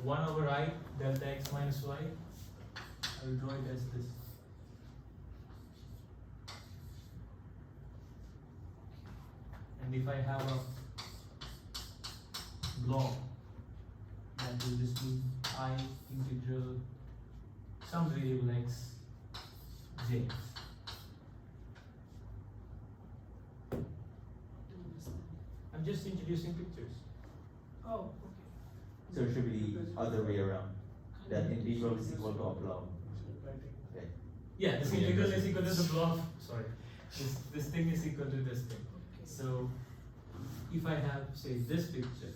1 over I delta x minus y. I will draw it as this. And if I have a blob, that will just be I integral some variable x j. I'm just introducing pictures. Oh, So it should be the other way around, that integral is equal to a blob. Okay. Yeah, this Yeah, integral this is equal to the blob. Sorry, this thing is equal to this thing. okay. So if I have, say, this picture,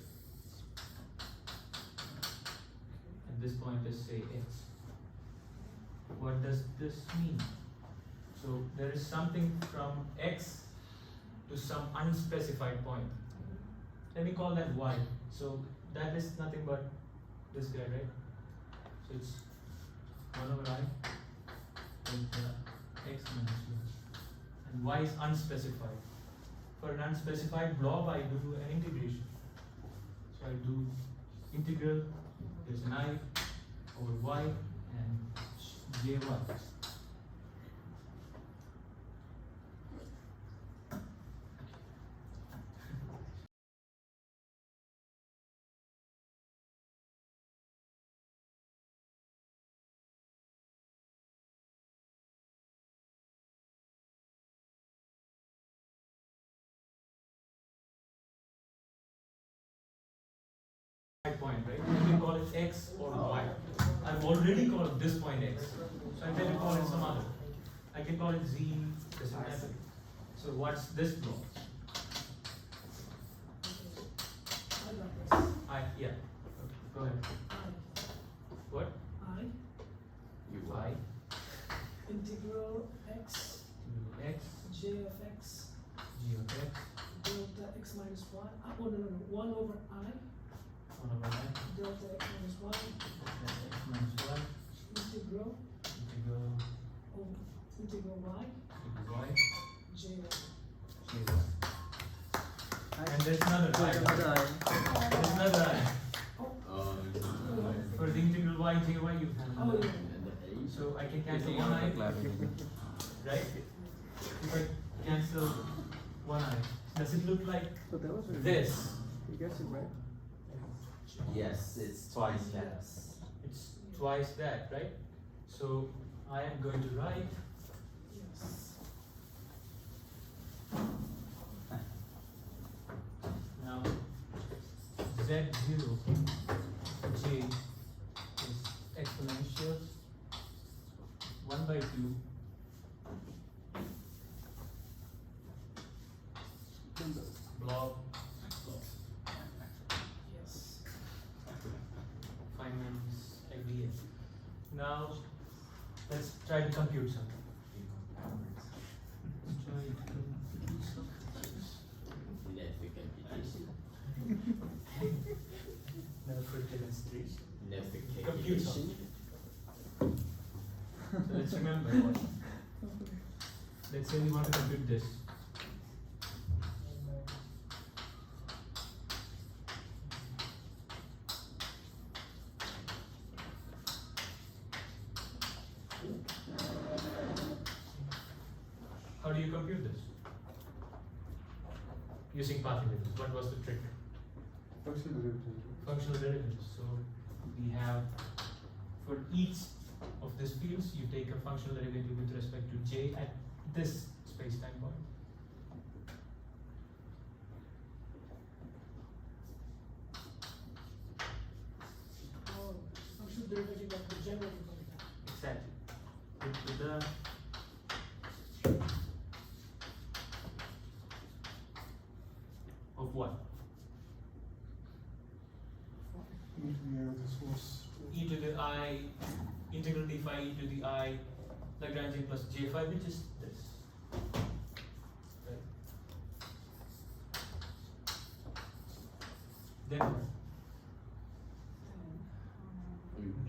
and this point is, say, x, what does this mean? So there is something from x to some unspecified point. Let me call that y. So that is nothing but this guy, right? So it's 1 over I delta x minus y. And y is unspecified. For an unspecified blob, I do an integration. So I do integral, there's an I over y and jy. x or y. I've already called this point x, so I can call it some other. I can call it z, doesn't matter. So what's this block? I got this. Yeah. Go ahead. I. What? I. Y. Integral x. X. J of x. G of x. Delta x minus y. Oh, no, 1 over I. 1 over I. Delta x minus y. X minus y. Integral. Integral. Oh, integral y. Y. J of G of y. And there's another I. There's another I. For the integral y, j y, you have Oh, another. yeah. So I can cancel one I, right? If I cancel one I, does it look like So that was this? You guessed it right. Yes, it's twice that. It's twice that, right? So I am going to write Yes. now z0 j is exponential 1 by 2 blob Yes. finance idea. Now let's try to compute something. Let's try to compute something. Never for demonstration. Compute something. So let's remember what. Let's say we want to compute this. How do you compute this? Using path derivatives. What was the trick? Functional derivatives. Functional derivatives. So we have for each of these fields, you take a functional derivative with respect to j at this space-time point. Oh, functional derivative of the general function. Exactly. With the of what? Yeah, this was. E to the I, integral d phi e to the I, Lagrangian plus j phi, which is this. Right? Then what?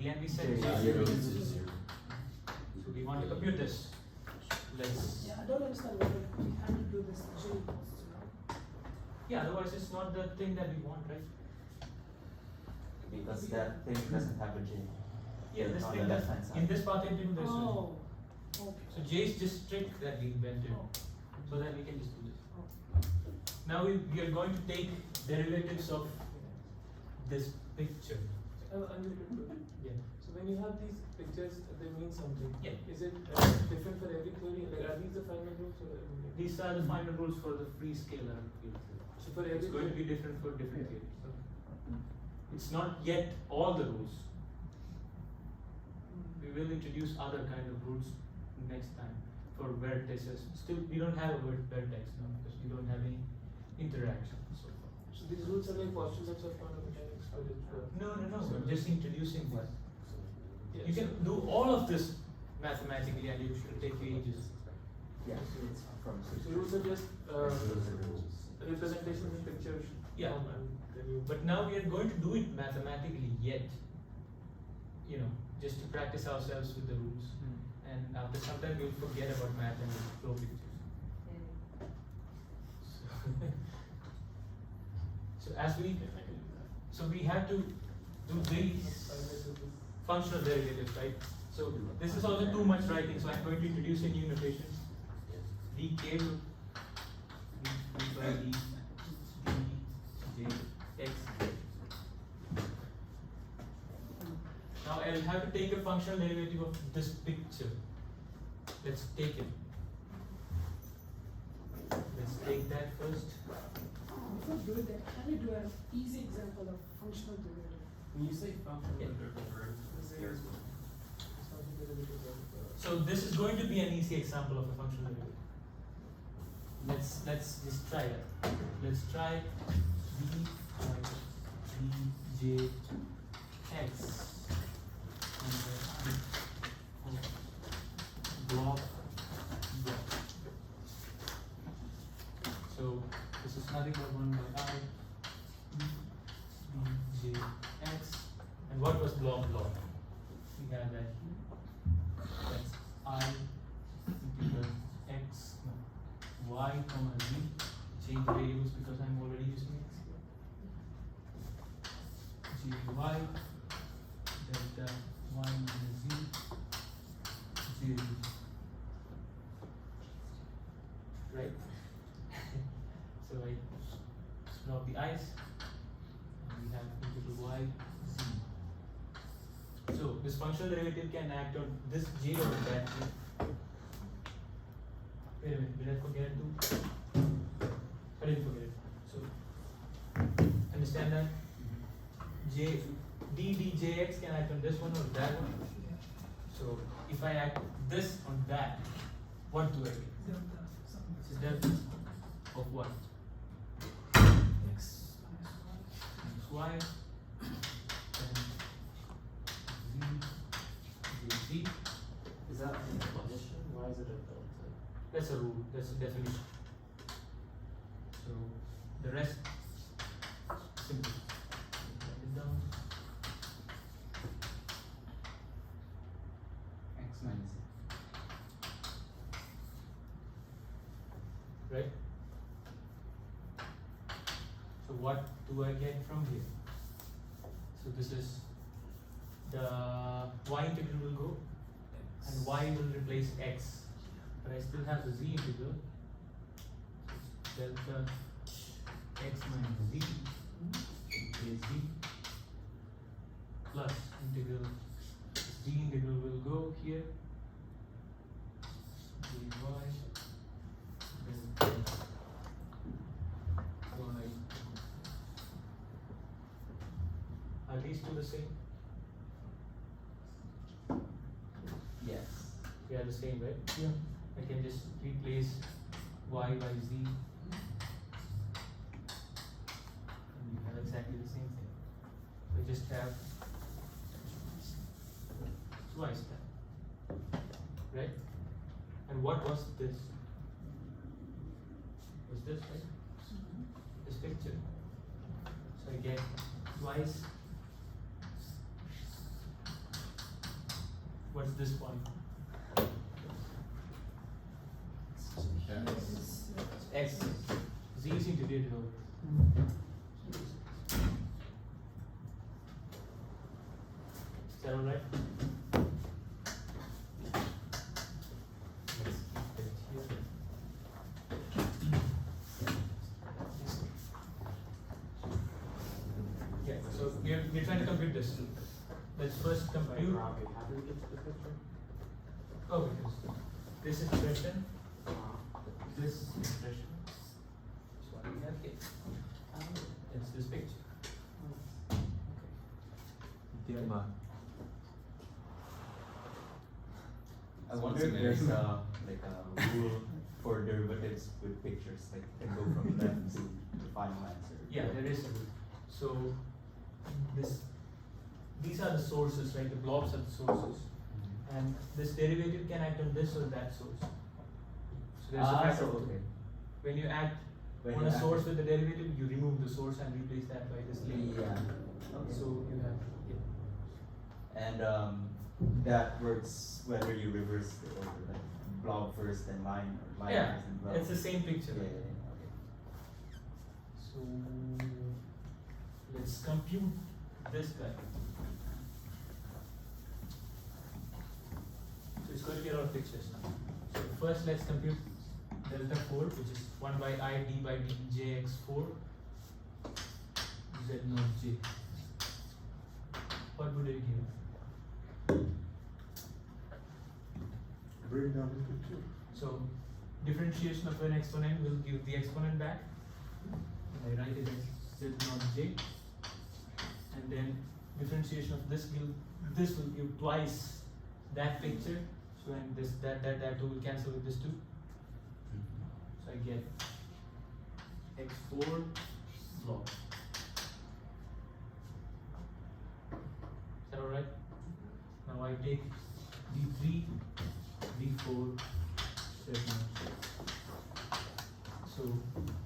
Again we said Zero. so we want to compute this. Let's Yeah, I don't understand why we had to do this J equals to, right? yeah, otherwise it's not the thing that we want, right? Because that thing doesn't have a J. Yeah, this On thing the that left-hand side. in this path integral there's no Oh, okay. so j is just trick that we invented, Oh. so that we can just do this. Now we are going to take derivatives of this picture. I'm a little bit. Yeah. So when you have these pictures, they mean something. Yeah. Is it different for every query? Like, are these the final rules? Or, These are the final rules for the free scalar field. so for It's every going to be different for different theories. It's not yet all the rules. We will introduce other kind of rules next time for vertices. Still, we don't have a vertex now because we don't have any interaction so far. So these rules are like postulates of quantum mechanics, but it's No. I'm just introducing this. yeah, You can do all of this mathematically and it should take you ages. Yeah, it's from. So rules are just representations in pictures. Yeah. And then you. But now we are going to do it mathematically yet. You know, just to practice ourselves with the rules. And after some time we'll forget about math and we'll flow pictures. So as we, so we have to do these functional derivatives, right? So this is also too much writing, so I'm going to introduce a new notation. dk to d by d j x. Now I'll have to take a functional derivative of this picture. Let's take it. Let's take that first. Before doing that, can we do an easy example of functional derivative? When you say functional Yeah. derivatives, So this is going to be an easy example of a functional derivative. Let's just try that. Let's try v by dj x and then block. So this is nothing but 1 by I dj x, and what was block? We have that here. That's I integral x y comma z. Change the variables because I'm already using x here. G y delta y minus z 0. Right? So I drop the i's and we have integral y z. So this functional derivative can act on this j or that j. Wait a minute, did I forget to? I didn't forget it. So understand that j d djx can act on this one or that one. So if I act this on that, what do I get? Delta something. It's a delta of what? X minus y. Minus y and z. Is that a definition? Why is it a delta? That's a rule, that's a definition. So the rest simple. Write it down. X minus Right? So what do I get from here? So this is the y integral will go and y will replace x, but I still have the z integral. Delta x minus z is z plus integral z integral will go here. dy delta y. Are these two the same? yes. They are the same, right? Yeah. I can just replace y by z. And you have exactly the same thing. We just have twice that. Right? And what was this? Was this right? This picture. So I get twice. What's this one? X. Z is integrated over. Is that alright? Let's keep it here. Yeah, so we're trying to compute this. Let's first compute. How do we get to the picture? Oh, because this expression, this expression is what we have here. It's this picture. Dilemma. I wonder if there's a like a rule for derivatives with pictures, like you can go from left to the final answer. Yeah, there is a rule. So these are the sources, right? The blobs are the sources. And this derivative can act on this or that source. So there's a Ah, factor so of two. okay. When you act When on you a act- source with the derivative, you remove the source and replace that by this link. Yeah. Okay. So you have, yeah. And that works whether you reverse the order, like blob first then line, or line Yeah, first then blob. it's the same picture. Yeah, yeah, yeah, okay. So let's compute this guy. So it's going to be a lot of pictures now. So first let's compute delta 4, which is 1 by I d by d jx4 z naught j. What would it give? Break down the picture. So differentiation of an exponent will give the exponent back. I write it as z naught j, and then differentiation of this will give twice that picture. So and this that two will cancel with this two. So I get x4 log. Is that alright? Now I take d3, d4, z0. So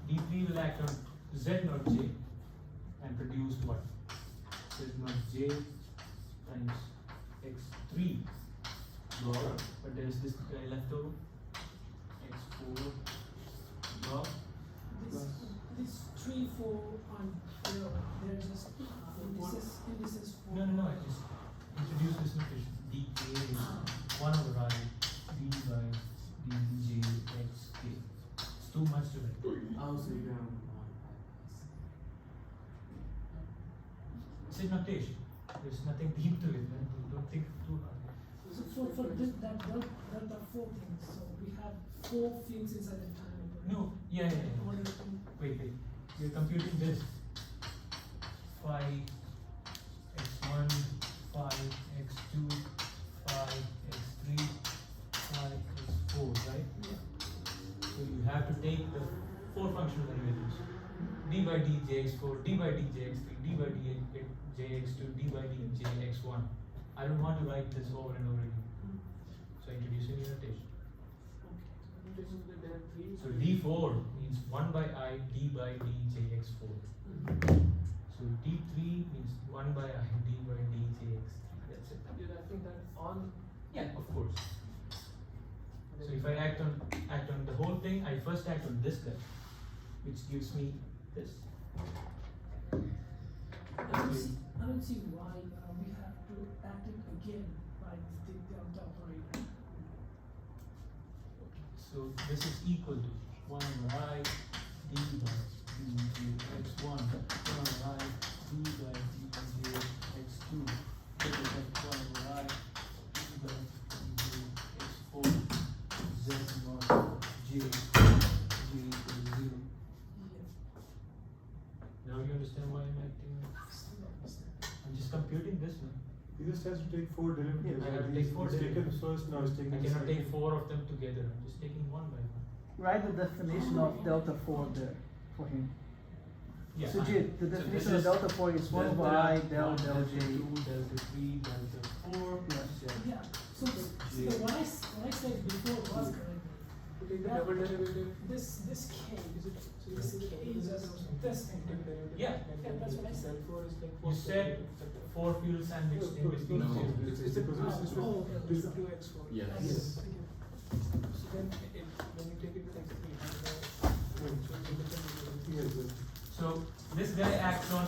d3 will act on z0 j and produce what? Z0 j times x3 log, but there is this guy left over, x4 log. This 3, 4 on they're just indices for. No, I just introduce this notation. dk is 1 over I d by dj xk. It's too much to write. Oh, so you're gonna It's a notation. There's nothing deep to it, man. Don't think too hard. So for this, that delta 4 thing, so we have 4 fields inside the time. No, yeah. Wait. You're computing this. Phi x1, phi x2, phi x3, phi x4, right? Yeah. So you have to take the 4 functional derivatives. D by djx4, d by djx3, d by djx2, d by djx1. I don't want to write this over and over again. So I introduce a new notation. So d4 means 1 by I d by djx4. So d3 means 1 by I d by djx3. That's it. You're writing that on. Yeah, of course. So if I act on the whole thing, I first act on this guy, which gives me this. I don't see why we have to act it again by the delta operator. So this is equal to 1 over I d by dj x1, 1 over I d by dj x2, equal 1 over I d by dj x4, z0 j equal to 0. Now you understand why I'm acting? I'm just computing this one. He just has to take 4 derivatives. I have to He's- take 4 he's taken derivatives. first, now he's taking I cannot second. take 4 of them together. I'm just taking one by one. Write the definition of delta 4 there for him. Yeah. Sujit, the so definition this of delta 4 is 1 over I del 1, del j. delta 2, delta 3, delta 4, Yeah. z. Yeah, so what I said before was correct. To take the double derivative. This K, Is it? So you This take the K double is derivative. this and take the derivative. Yeah. Yeah, that's what I said. Del 4 is like You said 4 fuel sandwich in between. No. It's a Because it's Oh, okay. this is 2x4. Yes. Yes. So then when you take it with x3, Yes, So this guy acts on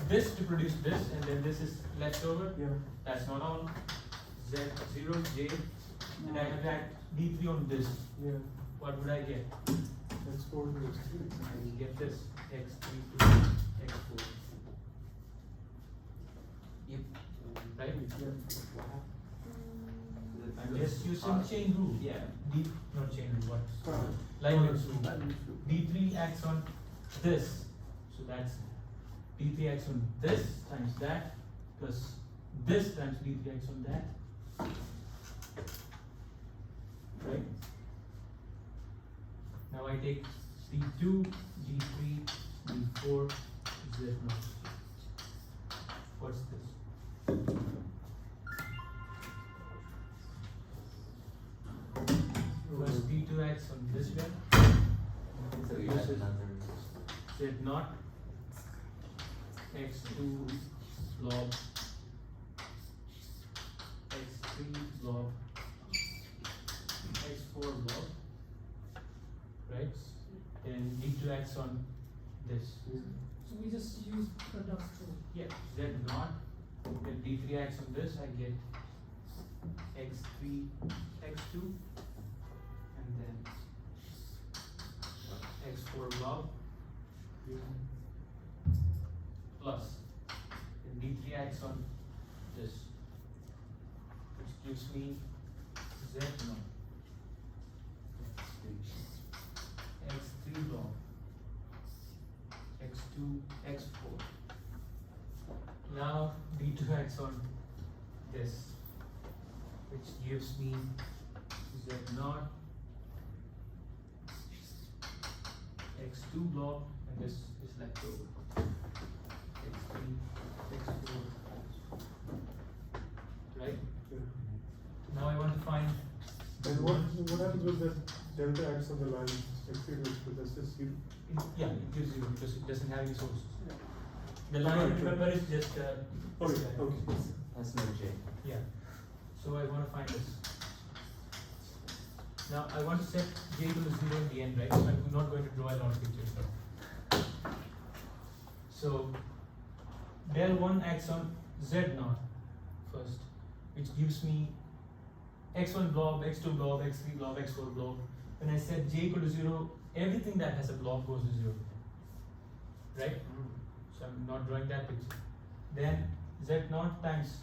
this to produce this, and then this is left over. yeah. That's not on. Z0 j, and I have act d3 on this. Yeah, What would I get? that's 4 to x3. I will get this x3 to x4. Yep. Right? Yeah. I'm just using chain rule. Yeah. Not chain rule, what? Fine. Leibniz rule. D3 acts on this. So that's D3 acts on this times that plus this times D3 acts on that. Right? Now I take D2, D3, D4, Z0. What's this? Plus D2 acts on this guy. So you This have is another. Z0, x2 blob, x3 blob, x4 blob, right? And D2 acts on this. So we just use product rule. Yeah, Z0, then D3 acts on this, I get x3, x2, and then x4 blob, plus, then D3 acts on this, which gives me Z0, x3 blob, x2, x4. Now D2 x2 acts on this, which gives me z0 x2 block, and this is left over. x3, x4, right? Yeah. Now I want to find. And what happens with that delta acts on the line x3 to x2? That's just you. Yeah, it gives you because it doesn't have any sources. The line, remember, is just Okay, this guy. okay. That's no J. Yeah. So I want to find this. Now I want to set j equal to 0 in the end, right? So I'm not going to draw a lot of pictures. So del 1 acts on z0 first, which gives me x1 blob, x2 blob, x3 blob, x4 blob. When I set j equal to 0, everything that has a blob goes to 0. Right? So I'm not drawing that picture. Then z0 times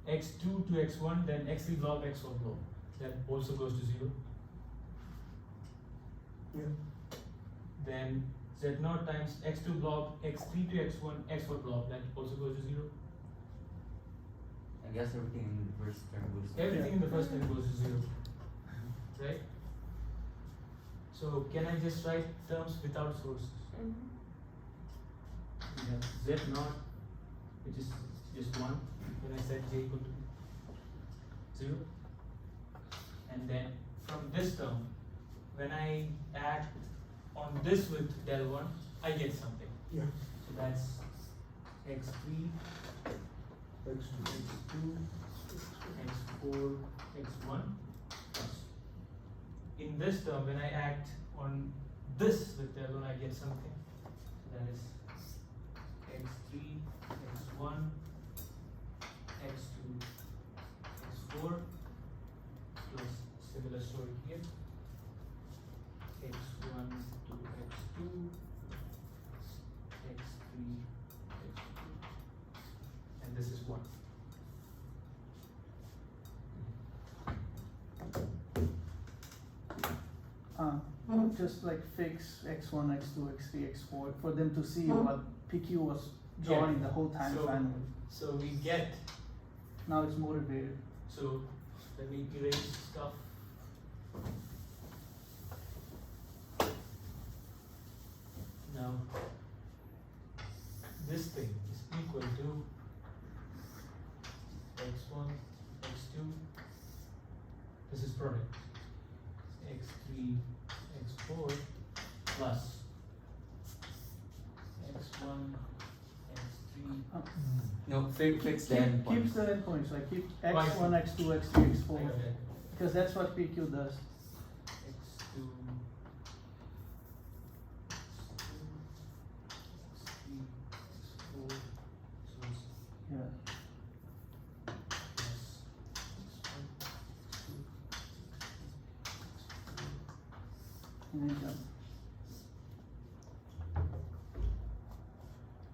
x2 to x1, then x3 blob, x4 blob. That also goes to 0. Yeah. Then z0 times x2 blob, x3 to x1, x4 blob. That also goes to 0. I guess everything in the first term goes to Everything in the first term goes to 0. Right? So can I just write terms without sources? We have z0, which is just 1, when I set j equal to 0. And then from this term, when I add on this with del 1, I get something. Yeah. So that's x3, x2, x4, x1 plus. In this term, when I act on this with del 1, I get something. So that is x3, x1, x2, x4 plus similar story here. x1 to x2, x3, x2, and this is 1. Just like fix x1, x2, x3, x4 for them to see what PQ was drawing the whole time So- finally. So we get, Now it's motivated. so let me erase stuff. Now, this thing is equal to x1, x2, this is product, x3, x4 plus x1, x3. No, fix the Keeps endpoint. the endpoints, like keep Oh, I see. x1, x2, x3, I x4, got that. because that's what PQ does. x2, x3, x4, so it's Yeah. plus x1, x2, And then jump.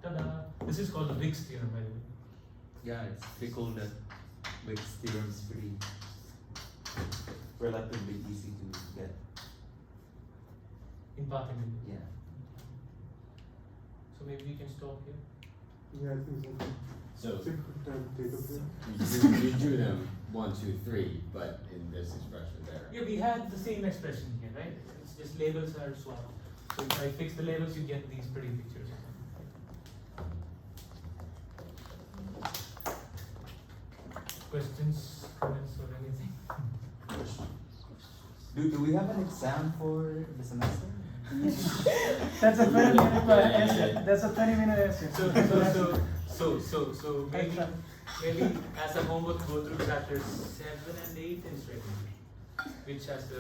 ta-da! This is called the Wick's theorem, by the way. Yeah, it's pretty cool that Wick's theorem is pretty relatively easy to get. In path integral. Yeah. So maybe we can stop here. yeah, I think so. So Take time to take a break. you drew them 1, 2, 3, but in this expression there. Yeah, we had the same expression here, right? It's just labels are swapped. So if I fix the labels, you get these pretty pictures. Questions, comments, or anything? Do we have an exam for the semester? That's a 20-minute essay. That's a 20-minute essay. So maybe as a homework, go through chapters 7 and 8 and straight, which has the.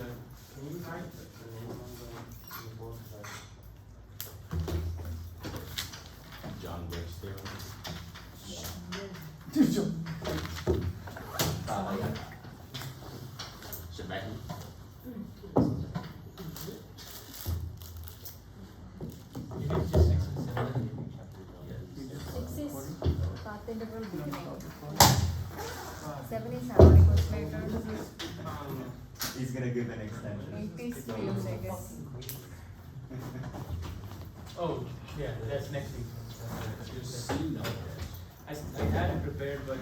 Can you write the name on the board? John Wick's theorem. Shebeki. You need just 6 and 7. Six is path integral beginning. 7 is harmonic oscillator. He's gonna give an extension. 8 is field, I guess. Oh, yeah, that's next week. You know. I had it prepared, but